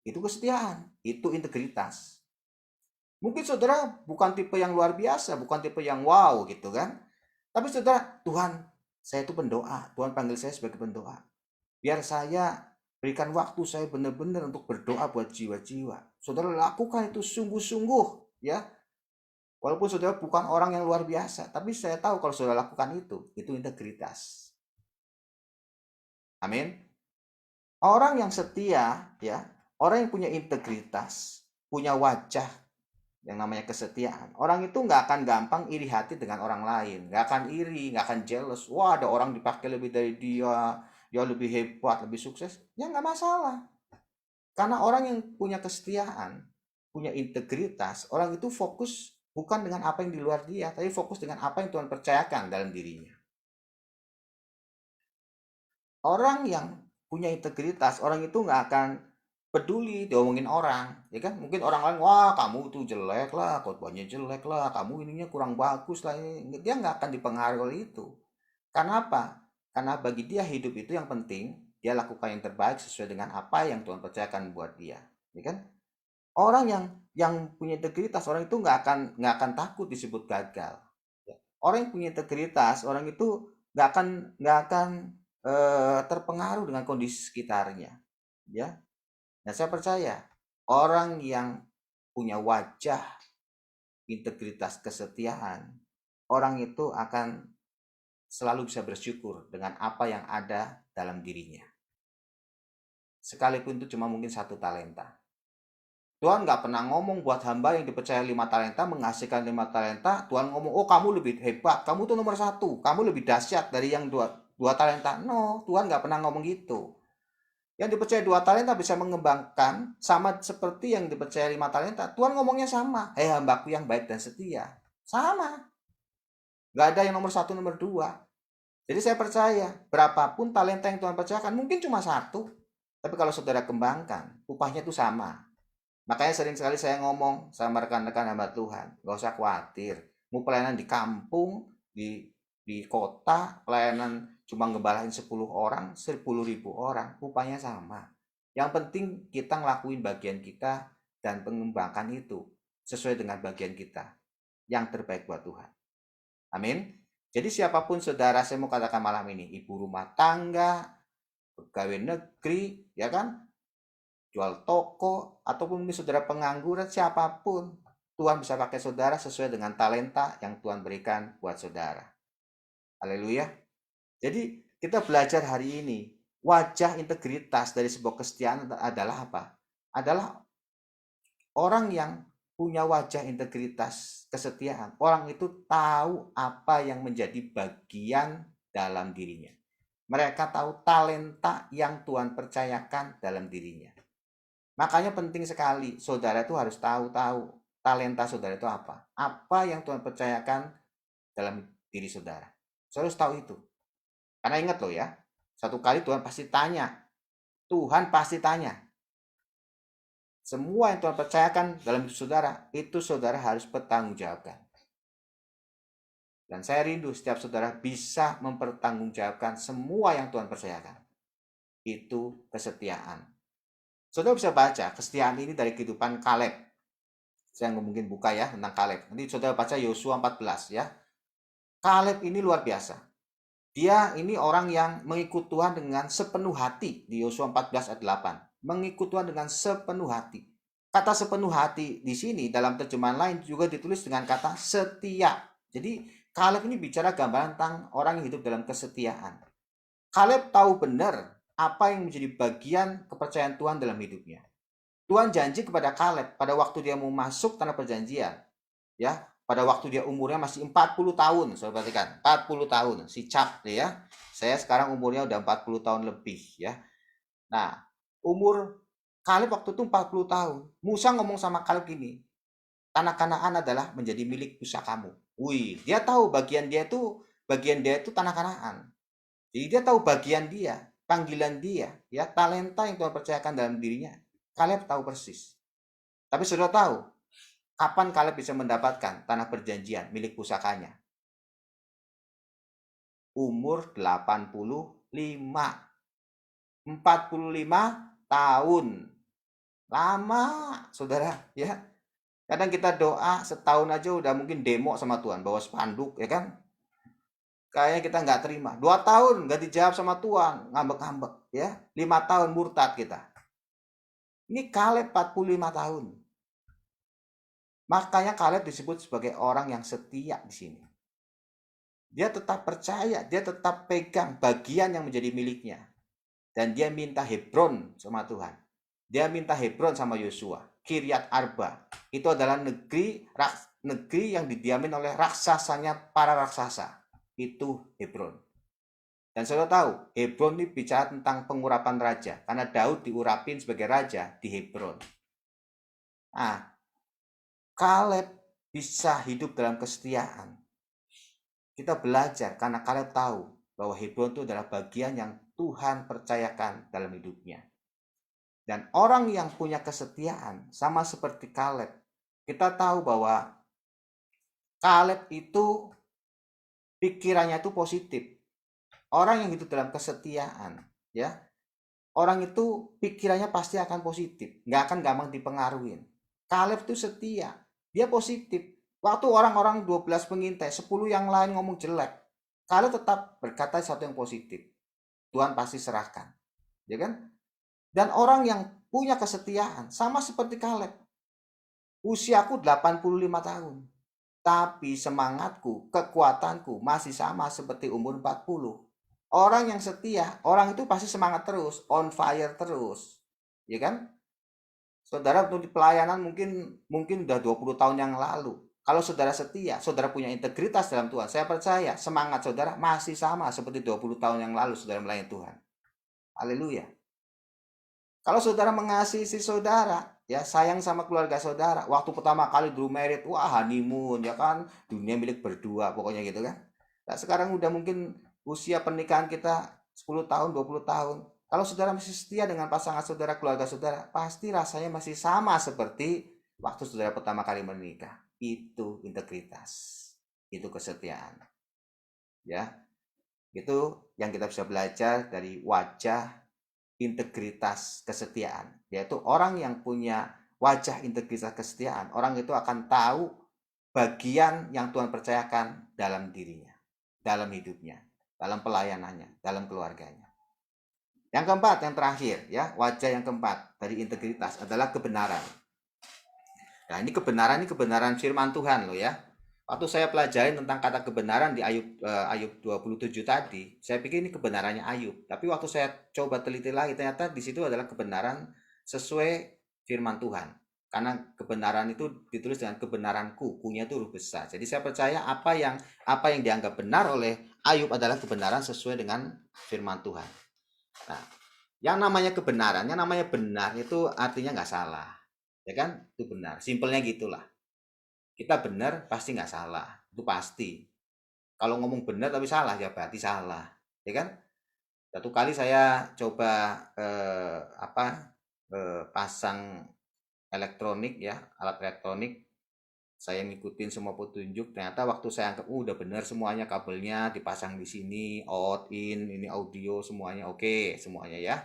Itu kesetiaan, itu integritas. Mungkin saudara bukan tipe yang luar biasa, bukan tipe yang wow gitu kan. Tapi saudara, Tuhan Saya itu pendoa. Tuhan panggil saya sebagai pendoa. Biar saya berikan waktu saya benar-benar untuk berdoa buat jiwa-jiwa. Saudara lakukan itu sungguh-sungguh, ya. Walaupun saudara bukan orang yang luar biasa, tapi saya tahu kalau saudara lakukan itu integritas. Amin. Orang yang setia, ya, orang yang punya integritas, punya wajah yang namanya kesetiaan. Orang itu nggak akan gampang iri hati dengan orang lain, nggak akan iri, nggak akan jealous. Wah, ada orang dipakai lebih dari dia, dia lebih hebat, lebih sukses. Ya nggak masalah. Karena orang yang punya kesetiaan, punya integritas, orang itu fokus bukan dengan apa yang di luar dia, tapi fokus dengan apa yang Tuhan percayakan dalam dirinya. Orang yang punya integritas, orang itu nggak akan peduli diomongin orang, ya kan? Mungkin orang lain, wah kamu tuh jelek lah, khotbahnya jelek lah, kamu ininya kurang bagus lah. Dia nggak akan dipengaruhi oleh itu. Karena apa? Karena bagi dia hidup itu yang penting, dia lakukan yang terbaik sesuai dengan apa yang Tuhan percayakan buat dia, ya kan? Orang yang punya integritas, orang itu nggak akan takut disebut gagal. Orang yang punya integritas, orang itu nggak akan terpengaruh dengan kondisi sekitarnya, ya. Nah, saya percaya orang yang punya wajah integritas kesetiaan, orang itu akan selalu bisa bersyukur dengan apa yang ada dalam dirinya. Sekalipun itu cuma mungkin 1 talenta. Tuhan nggak pernah ngomong buat hamba yang dipercaya 5 talenta, menghasilkan 5 talenta, Tuhan ngomong, oh kamu lebih hebat, kamu tuh nomor 1, kamu lebih dahsyat dari yang dua talenta. No, Tuhan nggak pernah ngomong gitu. Yang dipercaya 2 talenta bisa mengembangkan sama seperti yang dipercaya 5 talenta. Tuhan ngomongnya sama. Hei hambaku yang baik dan setia. Sama. Nggak ada yang nomor 1, nomor 2. Jadi saya percaya, berapapun talenta yang Tuhan percayakan, mungkin cuma 1. Tapi kalau saudara kembangkan, upahnya itu sama. Makanya sering sekali saya ngomong sama rekan-rekan hamba Tuhan, nggak usah khawatir. Mau pelayanan di kampung, di kota, pelayanan cuma ngebalain 10 orang, 10.000 orang, upahnya sama. Yang penting kita ngelakuin bagian kita dan mengembangkan itu sesuai dengan bagian kita. Yang terbaik buat Tuhan. Amin. Jadi siapapun saudara, saya mau katakan malam ini, ibu rumah tangga, pegawai negeri, ya kan? Jual toko, ataupun mungkin saudara pengangguran, siapapun, Tuhan bisa pakai saudara sesuai dengan talenta yang Tuhan berikan buat saudara. Haleluya. Jadi kita belajar hari ini, wajah integritas dari sebuah kesetiaan adalah apa? Adalah orang yang punya wajah integritas kesetiaan. Orang itu tahu apa yang menjadi bagian dalam dirinya. Mereka tahu talenta yang Tuhan percayakan dalam dirinya. Makanya penting sekali, saudara itu harus tahu talenta saudara itu apa. Apa yang Tuhan percayakan dalam diri saudara. Saudara harus tahu itu. Karena ingat loh ya, satu kali Tuhan pasti tanya. Tuhan pasti tanya. Semua yang Tuhan percayakan dalam hidup saudara, itu saudara harus bertanggungjawabkan. Dan saya rindu setiap saudara bisa mempertanggungjawabkan semua yang Tuhan percayakan. Itu kesetiaan. Saudara bisa baca kesetiaan ini dari kehidupan Kaleb. Saya mungkin buka ya tentang Kaleb. Nanti saudara baca Yosua 14 ya. Kaleb ini luar biasa. Dia ini orang yang mengikut Tuhan dengan sepenuh hati di Yosua 14 ayat 8. Mengikut Tuhan dengan sepenuh hati. Kata sepenuh hati di sini dalam terjemahan lain juga ditulis dengan kata setia. Jadi Kaleb ini bicara gambaran tentang orang yang hidup dalam kesetiaan. Kaleb tahu benar apa yang menjadi bagian kepercayaan Tuhan dalam hidupnya. Tuhan janji kepada Kaleb pada waktu dia mau masuk tanah perjanjian, ya, pada waktu dia umurnya masih 40 tahun, saudara perhatikan, 40 tahun, si cap ya. Saya sekarang umurnya udah 40 tahun lebih ya. Nah, umur Kaleb waktu itu 40 tahun. Musa ngomong sama Kaleb gini, tanah Kanaan adalah menjadi milik pusakamu. Wih, dia tahu bagian dia itu tanah Kanaan. Jadi dia tahu bagian dia, panggilan dia, ya, talenta yang Tuhan percayakan dalam dirinya. Kaleb tahu persis. Tapi sudah tahu kapan Kaleb bisa mendapatkan tanah perjanjian milik pusakanya? Umur 85. 45 tahun. Lama, saudara, ya. Kadang kita doa setahun aja udah mungkin demo sama Tuhan, bawa spanduk, ya kan? kayaknya kita nggak terima. 2 tahun nggak dijawab sama Tuhan, ngambek-ngambek ya. 5 tahun murtad kita. Ini Kaleb 45 tahun. Makanya Kaleb disebut sebagai orang yang setia di sini. Dia tetap percaya, dia tetap pegang bagian yang menjadi miliknya. Dan dia minta Hebron sama Tuhan. Dia minta Hebron sama Yosua. Kiryat Arba. Itu adalah negeri yang didiamin oleh raksasanya para raksasa. Itu Hebron. Dan saudara tahu, Hebron ini bicara tentang pengurapan raja. Karena Daud diurapin sebagai raja di Hebron. Nah, Kaleb bisa hidup dalam kesetiaan. Kita belajar karena Kaleb tahu bahwa Hebron itu adalah bagian yang Tuhan percayakan dalam hidupnya. Dan orang yang punya kesetiaan, sama seperti Kaleb, kita tahu bahwa Kaleb itu pikirannya itu positif. Orang yang hidup dalam kesetiaan, ya, orang itu pikirannya pasti akan positif, nggak akan gampang dipengaruhi. Kaleb itu setia, dia positif. Waktu orang-orang 12 pengintai, 10 yang lain ngomong jelek, Kaleb tetap berkata sesuatu yang positif. Tuhan pasti serahkan, ya kan? Dan orang yang punya kesetiaan, sama seperti Kaleb. Usiaku 85 tahun, tapi semangatku, kekuatanku masih sama seperti umur 40. Orang yang setia, orang itu pasti semangat terus, on fire terus, ya kan? Saudara untuk di pelayanan mungkin udah 20 tahun yang lalu. Kalau saudara setia, saudara punya integritas dalam Tuhan, saya percaya semangat saudara masih sama seperti 20 tahun yang lalu saudara melayani Tuhan. Haleluya. Kalau saudara mengasihi si saudara, ya sayang sama keluarga saudara, waktu pertama kali dulu married, wah honeymoon, ya kan, dunia milik berdua, pokoknya gitu kan. Nah, sekarang udah mungkin usia pernikahan kita 10 tahun, 20 tahun. Kalau saudara masih setia dengan pasangan saudara, keluarga saudara, pasti rasanya masih sama seperti waktu saudara pertama kali menikah. Itu integritas, itu kesetiaan. Ya, itu yang kita bisa belajar dari wajah integritas kesetiaan, yaitu orang yang punya wajah integritas kesetiaan, orang itu akan tahu bagian yang Tuhan percayakan dalam dirinya, dalam hidupnya, dalam pelayanannya, dalam keluarganya. Yang keempat, yang terakhir, ya, wajah yang keempat dari integritas adalah kebenaran. Nah, ini kebenaran firman Tuhan loh ya. Waktu saya pelajarin tentang kata kebenaran di Ayub 27 tadi, saya pikir ini kebenarannya Ayub. Tapi waktu saya coba teliti lagi, ternyata di situ adalah kebenaran sesuai firman Tuhan. Karena kebenaran itu ditulis dengan kebenaranku, kunya itu huruf besar. Jadi saya percaya apa yang dianggap benar oleh Ayub adalah kebenaran sesuai dengan firman Tuhan. Nah, yang namanya kebenaran, yang namanya benar itu artinya nggak salah. Ya kan? Itu benar. Simpelnya gitulah. Kita benar pasti nggak salah. Itu pasti. Kalau ngomong benar tapi salah, ya berarti salah. Ya kan? Satu kali saya coba pasang elektronik ya, alat elektronik. Saya ngikutin semua petunjuk. Ternyata waktu saya anggap udah benar semuanya, kabelnya dipasang di sini, out, in, ini audio semuanya oke, semuanya ya.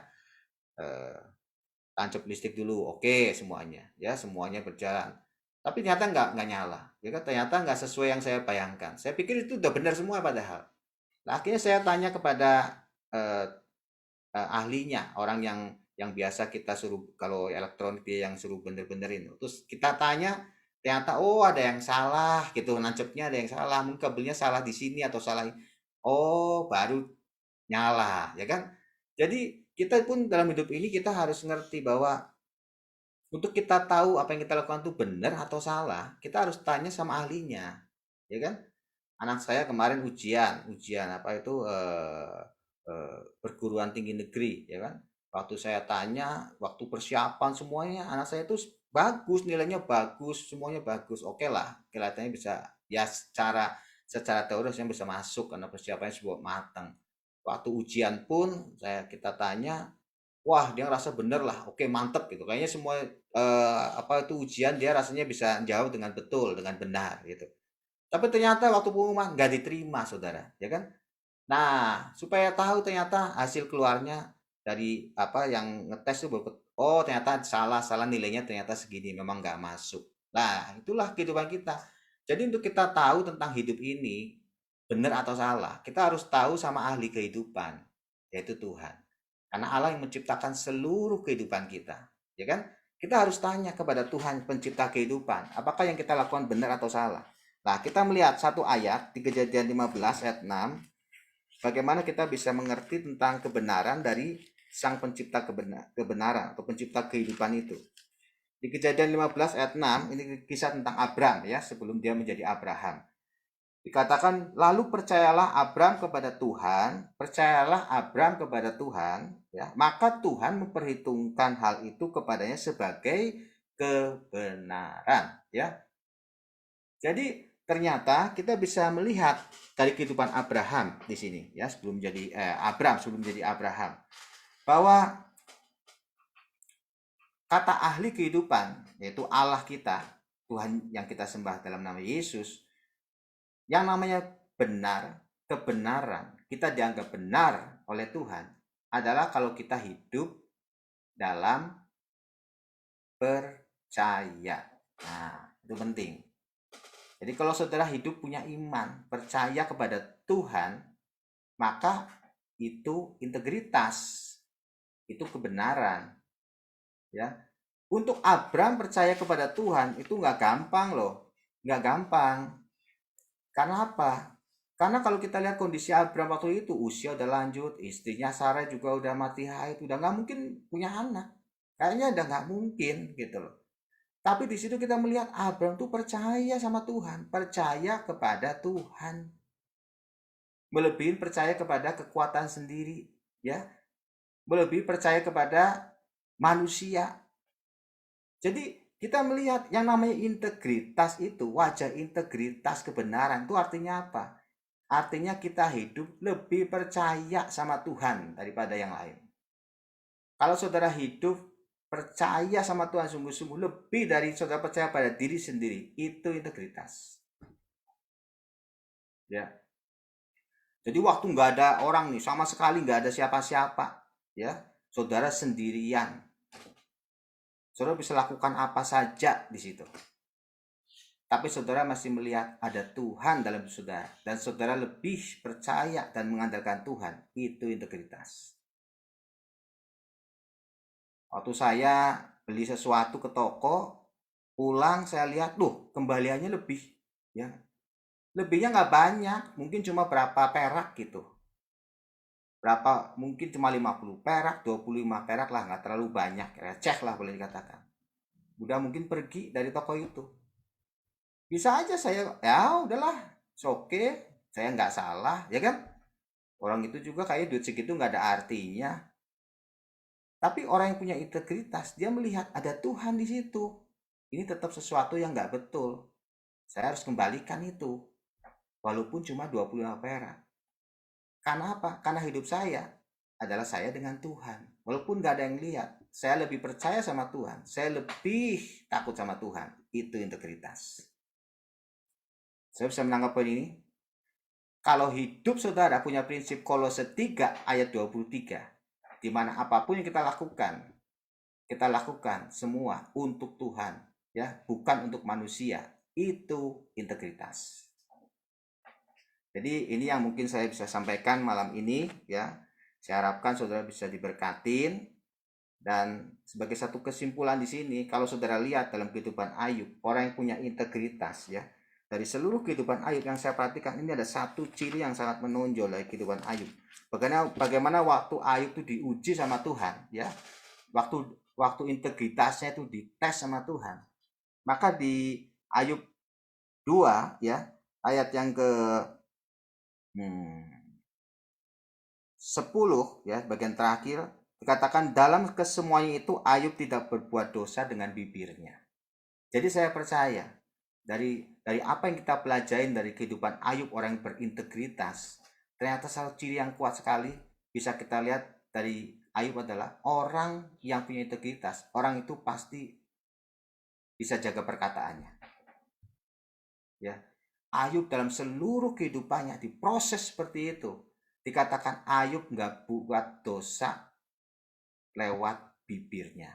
Tancap listrik dulu, oke semuanya, ya semuanya berjalan. Tapi ternyata nggak nyala, ya kan? Ternyata nggak sesuai yang saya bayangkan. Saya pikir itu udah benar semua padahal. Nah, akhirnya saya tanya kepada ahlinya, orang yang biasa kita suruh kalau elektronik dia yang suruh bener-benerin. Terus kita tanya, ternyata oh ada yang salah gitu, nancepnya ada yang salah, mungkin kabelnya salah di sini atau salah. Oh, baru nyala, ya kan? Jadi kita pun dalam hidup ini kita harus ngerti bahwa untuk kita tahu apa yang kita lakukan itu benar atau salah, kita harus tanya sama ahlinya, ya kan? Anak saya kemarin ujian apa itu perguruan tinggi negeri, ya kan? Waktu saya tanya, waktu persiapan semuanya, anak saya itu bagus, nilainya bagus, semuanya bagus, oke lah, kelihatannya bisa ya secara teorisnya bisa masuk karena persiapannya sebuah matang. Waktu ujian pun kita tanya, wah dia ngerasa bener lah, oke mantep gitu, kayaknya semua apa itu ujian dia rasanya bisa jawab dengan betul, dengan benar gitu. Tapi ternyata waktu pengumuman nggak diterima saudara, ya kan? Nah, supaya tahu ternyata hasil keluarnya dari apa yang ngetes itu oh ternyata salah nilainya ternyata segini, memang nggak masuk. Nah, itulah kehidupan kita. Jadi untuk kita tahu tentang hidup ini, benar atau salah, kita harus tahu sama ahli kehidupan, yaitu Tuhan. Karena Allah yang menciptakan seluruh kehidupan kita, ya kan? Kita harus tanya kepada Tuhan pencipta kehidupan, apakah yang kita lakukan benar atau salah. Nah, kita melihat satu ayat di Kejadian 15 ayat 6, bagaimana kita bisa mengerti tentang kebenaran dari sang pencipta kebenaran atau pencipta kehidupan itu. Di Kejadian 15 ayat 6, ini kisah tentang Abram ya, sebelum dia menjadi Abraham. Dikatakan, lalu percayalah Abram kepada Tuhan, percayalah Abram kepada Tuhan, ya, maka Tuhan memperhitungkan hal itu kepadanya sebagai kebenaran, ya. Jadi ternyata kita bisa melihat dari kehidupan Abraham di sini, ya, sebelum menjadi Abraham, bahwa kata ahli kehidupan, yaitu Allah kita, Tuhan yang kita sembah dalam nama Yesus, yang namanya benar, kebenaran, kita dianggap benar oleh Tuhan adalah kalau kita hidup dalam percaya. Nah, itu penting. Jadi kalau saudara hidup punya iman, percaya kepada Tuhan, maka itu integritas, itu kebenaran. Ya, untuk Abram percaya kepada Tuhan itu nggak gampang loh, nggak gampang. Karena apa? Karena kalau kita lihat kondisi Abram waktu itu, usia udah lanjut, istrinya Sarah juga udah mati haid, udah nggak mungkin punya anak. Kayaknya udah nggak mungkin gitu loh. Tapi di situ kita melihat Abram tuh percaya sama Tuhan, percaya kepada Tuhan, melebihi percaya kepada kekuatan sendiri, ya, melebihi percaya kepada manusia. Jadi kita melihat yang namanya integritas itu, wajah integritas kebenaran itu artinya apa? Artinya kita hidup lebih percaya sama Tuhan daripada yang lain. Kalau saudara hidup percaya sama Tuhan sungguh-sungguh lebih dari saudara percaya pada diri sendiri, itu integritas. Ya. Jadi waktu nggak ada orang nih, sama sekali nggak ada siapa-siapa, ya, saudara sendirian. Saudara bisa lakukan apa saja di situ. Tapi saudara masih melihat ada Tuhan dalam saudara, dan saudara lebih percaya dan mengandalkan Tuhan, itu integritas. Waktu saya beli sesuatu ke toko, pulang saya lihat, loh, kembaliannya lebih, ya, lebihnya nggak banyak, mungkin cuma berapa perak gitu, berapa, mungkin cuma 50 perak, 25 perak lah, nggak terlalu banyak, receh lah boleh dikatakan. Udah mungkin pergi dari toko itu. Bisa aja saya, ya udahlah, oke, saya nggak salah, ya kan? Orang itu juga kayak duit segitu nggak ada artinya. Tapi orang yang punya integritas, dia melihat ada Tuhan di situ. Ini tetap sesuatu yang nggak betul. Saya harus kembalikan itu, walaupun cuma 25 perak. Karena apa? Karena hidup saya adalah saya dengan Tuhan. Walaupun nggak ada yang lihat, saya lebih percaya sama Tuhan. Saya lebih takut sama Tuhan. Itu integritas. Saya bisa menangkap poin ini. Kalau hidup saudara punya prinsip Kolose 3 ayat 23, di mana apapun yang kita lakukan semua untuk Tuhan, ya, bukan untuk manusia. Itu integritas. Jadi ini yang mungkin saya bisa sampaikan malam ini, ya. Saya harapkan saudara bisa diberkatin. Dan sebagai satu kesimpulan di sini, kalau saudara lihat dalam kehidupan Ayub, orang yang punya integritas, ya, dari seluruh kehidupan Ayub yang saya perhatikan, ini ada satu ciri yang sangat menonjol dari kehidupan Ayub. Bagaimana waktu Ayub itu diuji sama Tuhan, ya, waktu integritasnya itu dites sama Tuhan. Maka di Ayub 2, ya, ayat yang ke 10, ya, bagian terakhir, dikatakan dalam kesemuanya itu Ayub tidak berbuat dosa dengan bibirnya. Jadi saya percaya dari apa yang kita pelajari dari kehidupan Ayub, orang yang berintegritas, ternyata salah ciri yang kuat sekali bisa kita lihat dari Ayub adalah orang yang punya integritas. Orang itu pasti bisa jaga perkataannya. Ya, Ayub dalam seluruh kehidupannya diproses seperti itu. Dikatakan Ayub nggak buat dosa lewat bibirnya.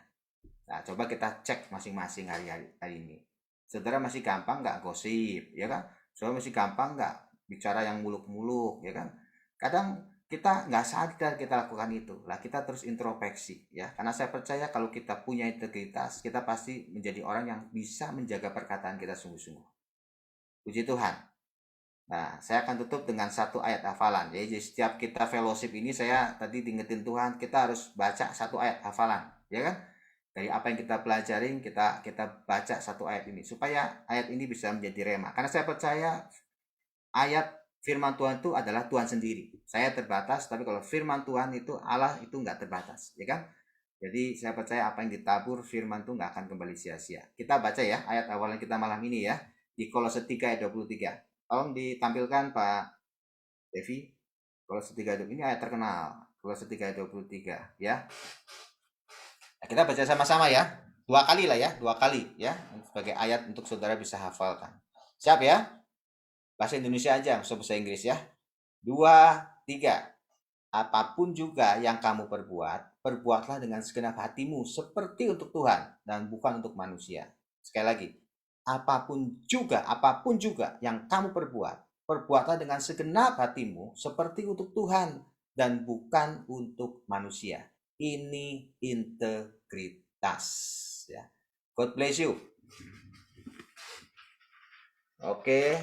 Nah, coba kita cek masing-masing hari ini. Saudara masih gampang nggak gosip, ya kan? Saudara masih gampang nggak bicara yang muluk-muluk, ya kan? Kadang kita nggak sadar kita lakukan itu. Lah kita terus introspeksi, ya. Karena saya percaya kalau kita punya integritas, kita pasti menjadi orang yang bisa menjaga perkataan kita sungguh-sungguh. Puji Tuhan. Nah, saya akan tutup dengan satu ayat hafalan. Jadi setiap kita fellowship ini saya tadi diingetin Tuhan, kita harus baca satu ayat hafalan, ya kan? Dari apa yang kita pelajarin, kita baca satu ayat ini supaya ayat ini bisa menjadi rema. Karena saya percaya ayat firman Tuhan itu adalah Tuhan sendiri. Saya terbatas, tapi kalau firman Tuhan itu Allah itu nggak terbatas, ya kan? Jadi saya percaya apa yang ditabur firman itu nggak akan kembali sia-sia. Kita baca ya ayat awalan kita malam ini ya, di Kolose 3 ayat 23. Tolong ditampilkan Pak Devi. Kolose 3 ayat ini ayat terkenal. Kolose 3 ayat 23 ya. Nah, kita baca sama-sama ya. Dua kali lah ya, dua kali ya, sebagai ayat untuk saudara bisa hafalkan. Siap ya? Bahasa Indonesia aja, bahasa Inggris ya. 2, 3. Apapun juga yang kamu perbuat, perbuatlah dengan segenap hatimu seperti untuk Tuhan dan bukan untuk manusia. Sekali lagi, apapun juga yang kamu perbuat, perbuatlah dengan segenap hatimu seperti untuk Tuhan dan bukan untuk manusia. Ini integritas ya. God bless you. Oke,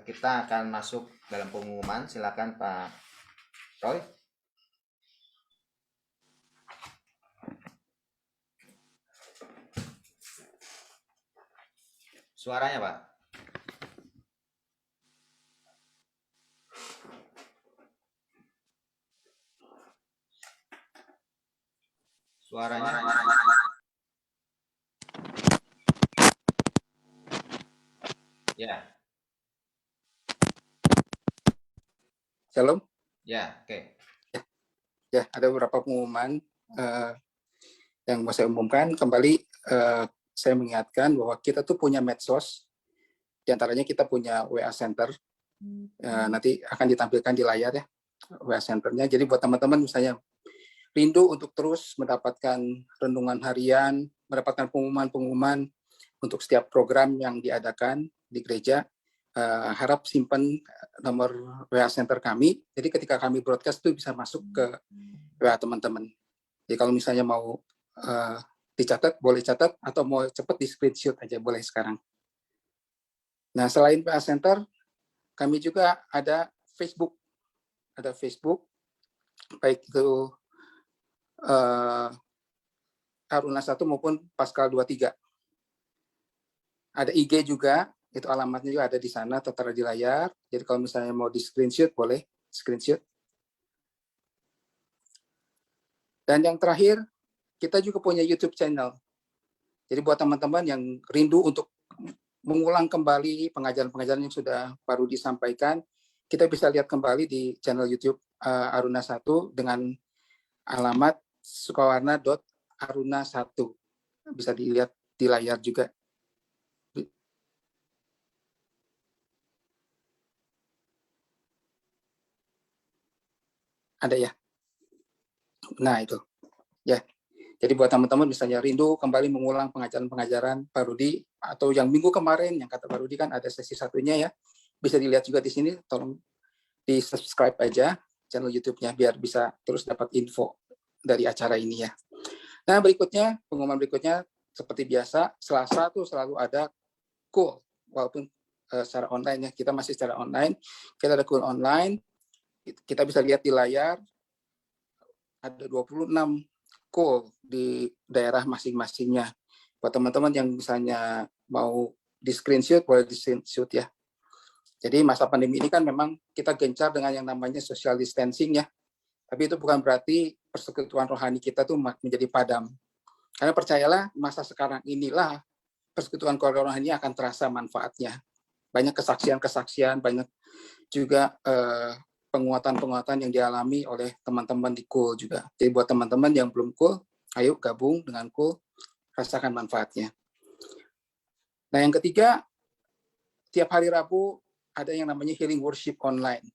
kita akan masuk dalam pengumuman. Silakan Pak Roy. Suaranya Pak. Suaranya. Ya. Shalom. Ya, oke. Ya, ada beberapa pengumuman yang mau saya umumkan. Kembali saya mengingatkan bahwa kita tuh punya medsos. Di antaranya kita punya WA Center. Nanti akan ditampilkan di layar ya, WA Centernya. Jadi buat teman-teman misalnya rindu untuk terus mendapatkan renungan harian, mendapatkan pengumuman-pengumuman untuk setiap program yang diadakan di gereja, harap simpan nomor WA Center kami. Jadi ketika kami broadcast itu bisa masuk ke WA teman-teman. Jadi kalau misalnya mau dicatat, boleh catat, atau mau cepat di screenshot aja, boleh sekarang. Nah, selain WA Center, kami juga ada Facebook. Ada Facebook, baik itu Aruna 1 maupun Pascal 23. Ada IG juga, itu alamatnya juga ada di sana, tertera di layar. Jadi kalau misalnya mau di screenshot, boleh screenshot. Dan yang terakhir, kita juga punya YouTube channel. Jadi buat teman-teman yang rindu untuk mengulang kembali pengajaran-pengajaran yang sudah baru disampaikan, kita bisa lihat kembali di channel YouTube Aruna 1 dengan alamat sukawarna.aruna1. Bisa dilihat di layar juga. Ada ya? Nah, itu. Ya. Jadi buat teman-teman misalnya rindu kembali mengulang pengajaran-pengajaran Pak Rudi, atau yang minggu kemarin yang kata Pak Rudi kan ada sesi satunya ya, bisa dilihat juga di sini. Tolong di subscribe aja channel YouTube-nya biar bisa terus dapat info dari acara ini ya. Nah, berikutnya, pengumuman berikutnya seperti biasa, Selasa tuh selalu ada call, walaupun secara online ya, kita masih secara online, kita ada call online, kita bisa lihat di layar, ada 26 call di daerah masing-masingnya. Buat teman-teman yang misalnya mau di screenshot, boleh di screenshot ya. Jadi masa pandemi ini kan memang kita gencar dengan yang namanya social distancing ya. Tapi itu bukan berarti persekutuan rohani kita tuh menjadi padam. Karena percayalah, masa sekarang inilah persekutuan rohani akan terasa manfaatnya. Banyak kesaksian-kesaksian, banyak juga penguatan-penguatan yang dialami oleh teman-teman di Cool juga. Jadi buat teman-teman yang belum Cool, ayo gabung dengan Cool, rasakan manfaatnya. Nah, yang ketiga, tiap hari Rabu ada yang namanya healing worship online.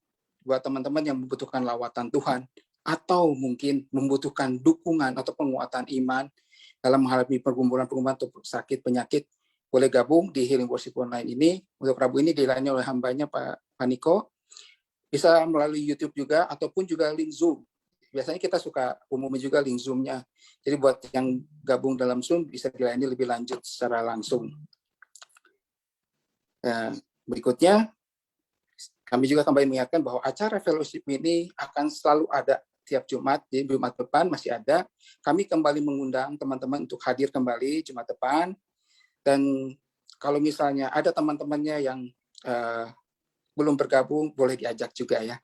Buat teman-teman yang membutuhkan lawatan Tuhan, atau mungkin membutuhkan dukungan atau penguatan iman dalam menghadapi pergumulan-pergumulan atau sakit, penyakit, boleh gabung di Healing Worship Online ini. Untuk Rabu ini dilayani oleh hambanya Pak Paniko. Bisa melalui YouTube juga, ataupun juga link Zoom. Biasanya kita suka umumnya juga link Zoom-nya. Jadi buat yang gabung dalam Zoom bisa dilayani lebih lanjut secara langsung. Berikutnya, kami juga kembali mengingatkan bahwa acara fellowship ini akan selalu ada tiap Jumat. Di Jumat depan masih ada. Kami kembali mengundang teman-teman untuk hadir kembali Jumat depan. Dan kalau misalnya ada teman-temannya yang belum bergabung, boleh diajak juga ya.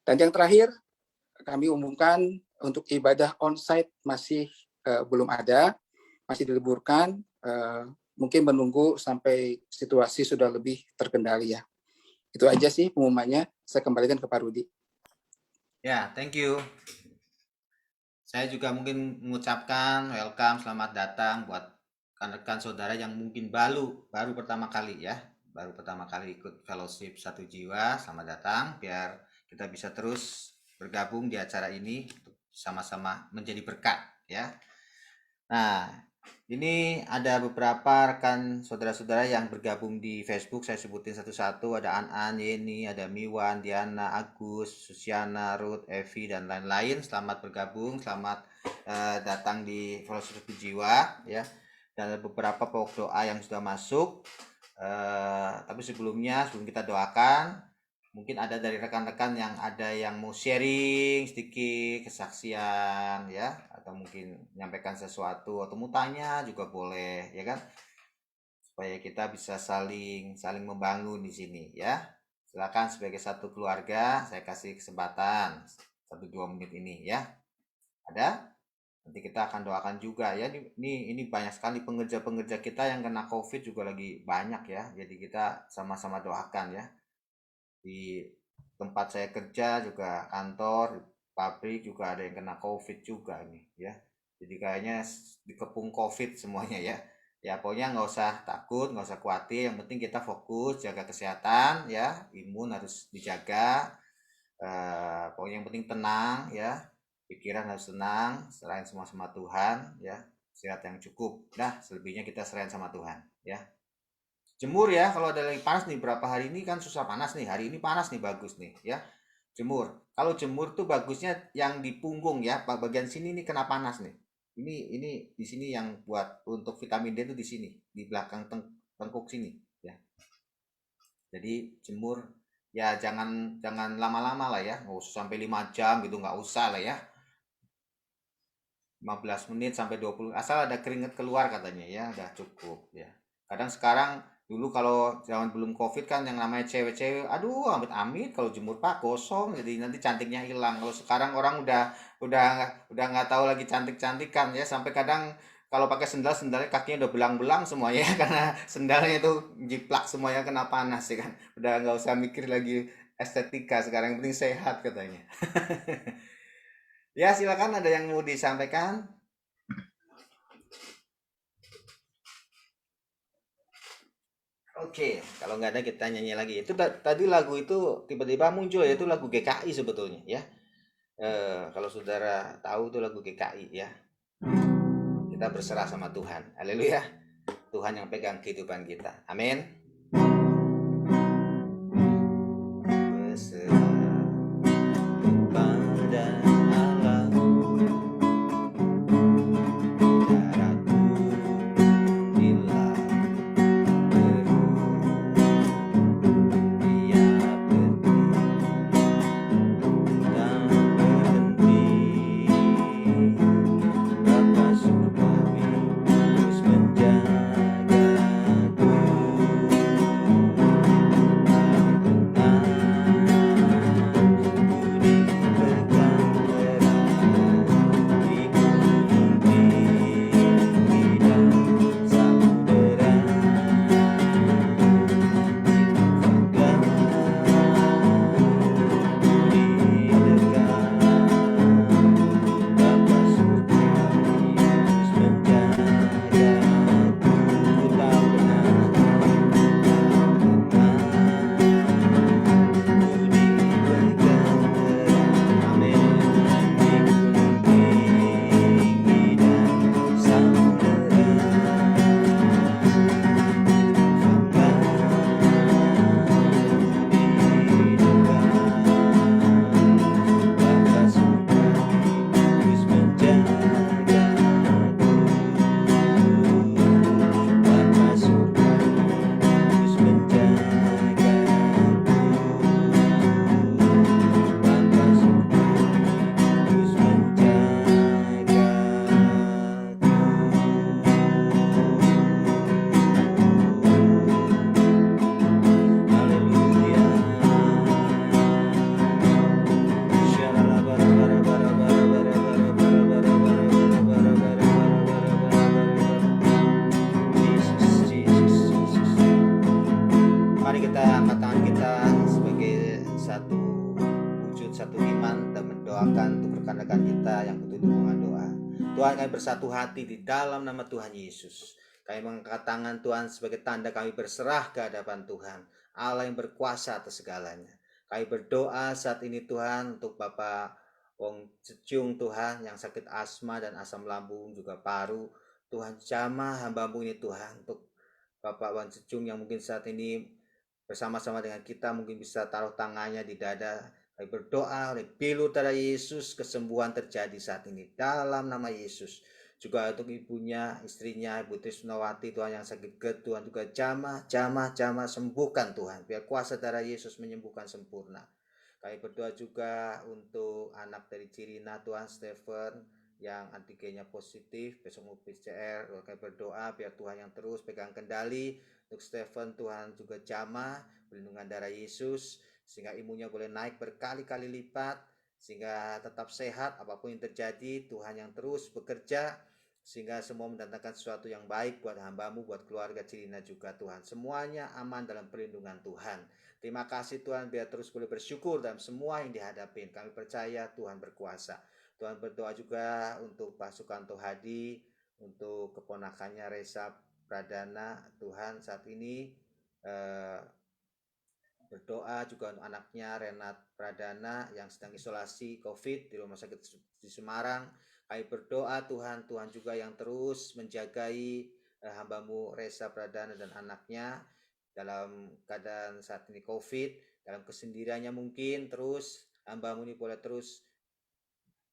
Dan yang terakhir, kami umumkan untuk ibadah onsite masih belum ada, masih diliburkan, mungkin menunggu sampai situasi sudah lebih terkendali ya. Itu aja sih pengumumannya. Saya kembalikan ke Pak Rudi. Ya, thank you. Saya juga mungkin mengucapkan welcome, selamat datang buat rekan-rekan saudara yang mungkin baru pertama kali ya, baru pertama kali ikut fellowship Satu Jiwa. Selamat datang, biar kita bisa terus bergabung di acara ini untuk sama-sama menjadi berkat ya. Nah, ini ada beberapa rekan saudara-saudara yang bergabung di Facebook. Saya sebutin satu-satu. Ada An, Yeni, ada Miwan, Diana, Agus, Susiana, Ruth, Evi, dan lain-lain. Selamat bergabung, selamat datang di Fellowship Satu Jiwa ya. Dan ada beberapa pokok doa yang sudah masuk. Tapi sebelum kita doakan, mungkin ada dari rekan-rekan yang mau sharing sedikit kesaksian ya, atau mungkin menyampaikan sesuatu, atau mau tanya juga boleh ya kan, supaya kita bisa saling membangun di sini ya. Silakan sebagai satu keluarga, saya kasih kesempatan 1-2 menit ini ya. Ada? Nanti kita akan doakan juga ya. Ini banyak sekali pengerja kita yang kena COVID juga lagi banyak ya. Jadi kita sama-sama doakan ya. Di tempat saya kerja juga, kantor, pabrik juga ada yang kena COVID juga nih ya. Jadi kayaknya dikepung COVID semuanya ya. Ya pokoknya nggak usah takut, nggak usah khawatir. Yang penting kita fokus jaga kesehatan ya. Imun harus dijaga. Pokoknya yang penting tenang ya. Pikiran harus tenang, serahin semua sama Tuhan ya. Sehat yang cukup. Nah, selebihnya kita serahin sama Tuhan ya. Jemur ya, kalau ada lagi panas nih, berapa hari ini kan susah panas nih, hari ini panas nih, bagus nih ya. Jemur. Kalau jemur tuh bagusnya yang di punggung ya, bagian sini nih kena panas nih. Ini di sini yang buat untuk vitamin D itu di sini, di belakang tengkuk sini ya. Jadi jemur ya, jangan lama-lama lah ya, nggak usah sampai 5 jam gitu, nggak usah lah ya. 15 menit sampai 20, asal ada keringat keluar katanya ya, udah cukup ya. Kadang sekarang, dulu kalau zaman belum COVID kan yang namanya cewek-cewek, aduh amit-amit kalau jemur Pak gosong, jadi nanti cantiknya hilang. Kalau sekarang orang udah nggak tahu lagi cantik-cantikan ya, sampai kadang kalau pakai sendalnya kakinya udah belang-belang semuanya karena sendalnya itu jiplak semuanya, kena panas ya kan. Udah nggak usah mikir lagi estetika, sekarang yang penting sehat katanya. Ya silakan, ada yang mau disampaikan? Oke, kalau nggak ada kita nyanyi lagi. Itu tadi lagu itu tiba-tiba muncul ya, itu lagu GKI sebetulnya ya. Kalau saudara tahu itu lagu GKI ya. Kita berserah sama Tuhan. Haleluya. Tuhan yang pegang kehidupan kita. Amin. Berserah kepada Allah. Darahku bila Tuhan, kami bersatu hati di dalam nama Tuhan Yesus. Kami mengangkat tangan Tuhan sebagai tanda kami berserah ke hadapan Tuhan, Allah yang berkuasa atas segalanya. Kami berdoa saat ini Tuhan untuk Bapak Wong Cecung Tuhan yang sakit asma dan asam lambung juga paru. Tuhan jamah hamba-Mu ini Tuhan, untuk Bapak Wong Cecung yang mungkin saat ini bersama-sama dengan kita mungkin bisa taruh tangannya di dada. Kami berdoa oleh pilu darah Yesus, kesembuhan terjadi saat ini dalam nama Yesus. Juga untuk ibunya, istrinya, Ibu Trisnawati Tuhan yang sakit GERD, Tuhan juga jamah sembuhkan Tuhan. Biar kuasa darah Yesus menyembuhkan sempurna. Kami berdoa juga untuk anak dari Cirina Tuhan, Stephen yang antigennya positif, besok mau PCR. Kami berdoa biar Tuhan yang terus pegang kendali. Untuk Stephen Tuhan juga jamah perlindungan darah Yesus sehingga imunnya boleh naik berkali-kali lipat, sehingga tetap sehat apapun yang terjadi. Tuhan yang terus bekerja sehingga semua mendatangkan sesuatu yang baik buat hamba-Mu, buat keluarga Cirina juga Tuhan. Semuanya aman dalam perlindungan Tuhan. Terima kasih Tuhan, biar terus boleh bersyukur dalam semua yang dihadapin. Kami percaya Tuhan berkuasa. Tuhan berdoa juga untuk Pak Sukanto Hadi, untuk keponakannya Reza Pradana. Tuhan saat ini berdoa juga untuk anaknya Renat Pradana yang sedang isolasi COVID di rumah sakit di Semarang. Kami berdoa Tuhan, Tuhan juga yang terus menjagai hamba-Mu Reza Pradana dan anaknya dalam keadaan saat ini COVID, dalam kesendiriannya mungkin. Terus hamba-Mu ini boleh terus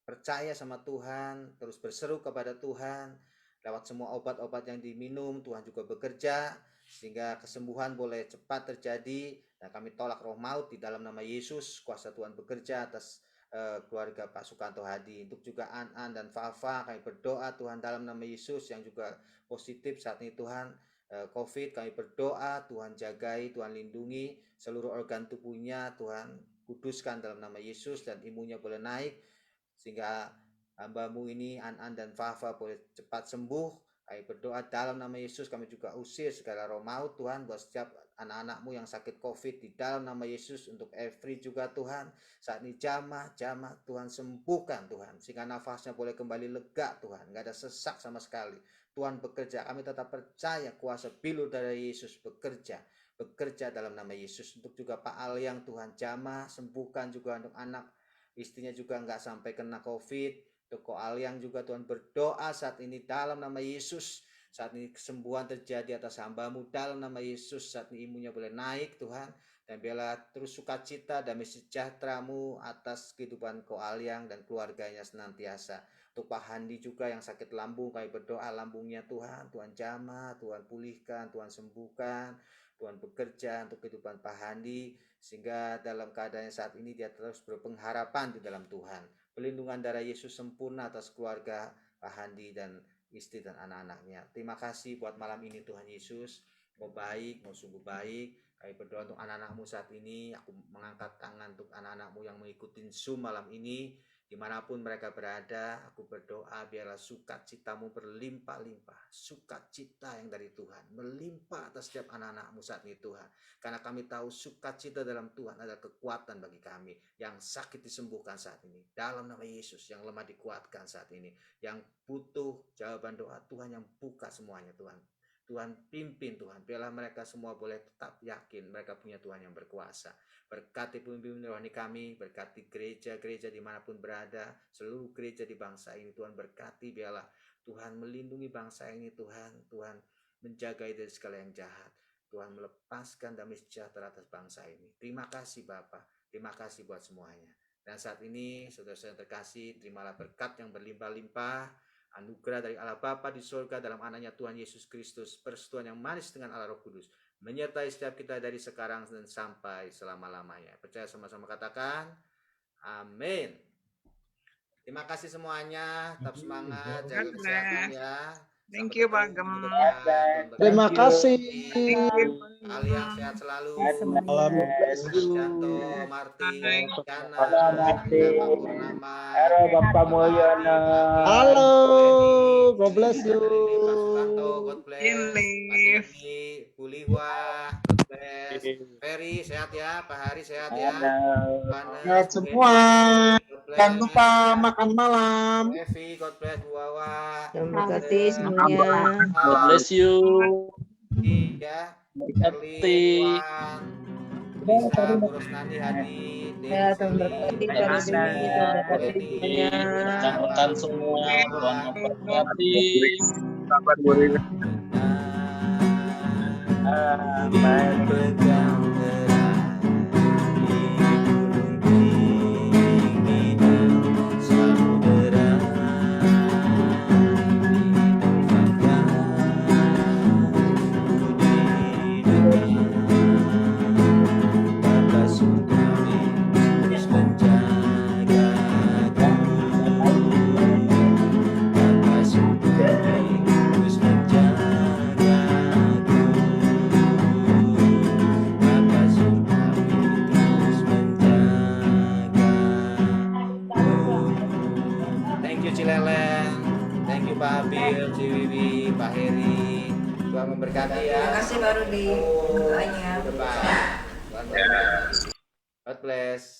percaya sama Tuhan, terus berseru kepada Tuhan. Lewat semua obat-obat yang diminum, Tuhan juga bekerja sehingga kesembuhan boleh cepat terjadi. Dan kami tolak roh maut di dalam nama Yesus. Kuasa Tuhan bekerja atas keluarga Pak Sukanto Hadi. Untuk juga An dan Fafa, kami berdoa Tuhan dalam nama Yesus yang juga positif saat ini Tuhan COVID. Kami berdoa Tuhan jagai, Tuhan lindungi seluruh organ tubuhnya. Tuhan kuduskan dalam nama Yesus dan imunnya boleh naik sehingga hamba-Mu ini An dan Fafa boleh cepat sembuh. Kami berdoa dalam nama Yesus. Kami juga usir segala roh maut Tuhan buat setiap anak-anak-Mu yang sakit COVID di dalam nama Yesus. Untuk Every juga Tuhan, saat ini jamah Tuhan sembuhkan Tuhan, sehingga nafasnya boleh kembali lega Tuhan, nggak ada sesak sama sekali. Tuhan bekerja, kami tetap percaya kuasa pilu dari Yesus bekerja dalam nama Yesus. Untuk juga Pak Alyang Tuhan jamah sembuhkan juga untuk anak istrinya juga nggak sampai kena COVID. Toko Alyang juga Tuhan berdoa saat ini dalam nama Yesus. Saat ini kesembuhan terjadi atas hamba-Mu dalam nama Yesus. Saat ini imunnya boleh naik Tuhan. Dan biarlah terus sukacita damai sejahtera-Mu atas kehidupan Ko Alyang dan keluarganya senantiasa. Untuk Pak Handi juga yang sakit lambung, kami berdoa lambungnya Tuhan jamah, Tuhan pulihkan, Tuhan sembuhkan. Tuhan bekerja untuk kehidupan Pak Handi, sehingga dalam keadaan saat ini dia terus berpengharapan di dalam Tuhan. Pelindungan darah Yesus sempurna atas keluarga Pak Handi dan istri dan anak-anaknya. Terima kasih buat malam ini Tuhan Yesus. Mau baik, mau sungguh baik. Kami berdoa untuk anak-anak-Mu saat ini. Aku mengangkat tangan untuk anak-anak-Mu yang mengikuti Zoom malam ini. Dimanapun mereka berada, aku berdoa biarlah sukacita-Mu berlimpah-limpah. Sukacita yang dari Tuhan melimpah atas setiap anak-anak-Mu saat ini Tuhan. Karena kami tahu sukacita dalam Tuhan adalah kekuatan bagi kami. Yang sakit disembuhkan saat ini dalam nama Yesus, yang lemah dikuatkan saat ini, yang butuh jawaban doa Tuhan yang buka semuanya Tuhan. Tuhan pimpin Tuhan, biarlah mereka semua boleh tetap yakin mereka punya Tuhan yang berkuasa. Berkati pemimpin rohani kami, berkati gereja-gereja dimanapun berada, seluruh gereja di bangsa ini Tuhan berkati, biarlah Tuhan melindungi bangsa ini Tuhan, Tuhan menjaga dari segala yang jahat, Tuhan melepaskan damai sejahtera atas bangsa ini. Terima kasih Bapa, terima kasih buat semuanya. Dan saat ini saudara-saudara yang terkasih, terimalah berkat yang berlimpah-limpah, anugerah dari Allah Bapa di surga dalam anaknya Tuhan Yesus Kristus, persekutuan yang manis dengan Allah Roh Kudus, menyertai setiap kita dari sekarang dan sampai selama-lamanya. Percaya sama-sama katakan, amin. Terima kasih semuanya, tetap semangat, jaga kesehatan ya. Thank you, Pak Gem. Terima kasih. Kalian sehat selalu. Malam Janto, Martin, Jana, Martin. Pak Purnama, Halo Bapak Mulyono. Halo, God bless you. Pak Sukanto, God bless. Pak Dini, Bu Liwa, God bless. Ferry sehat ya, Pak Hari sehat ya. Sehat semua. God Jangan lupa makan malam. Evi, God bless Bu Wawa. Tuhan berkati semuanya. God bless you. Ya, Berkati. Wan, Lisa, Bu Rosnandi, Hadi, Ya, Tuhan berkati kepada semuanya. Tuhan berkati semuanya. Rekan-rekan semua, Tuhan memberkati. Pegang erat di gunung tinggi dan samudera, ditempatkan di Bapa surgawi terus menjagaku. Bapa surgawi terus menjagaku. Bapa surgawi terus menjagaku. Thank you Cilelen, thank you Pak Abil, Ciwiwi, Pak Heri. Tuhan memberkati ya. Terima kasih baru di doanya. Depan. Tuhan memberkati. God bless.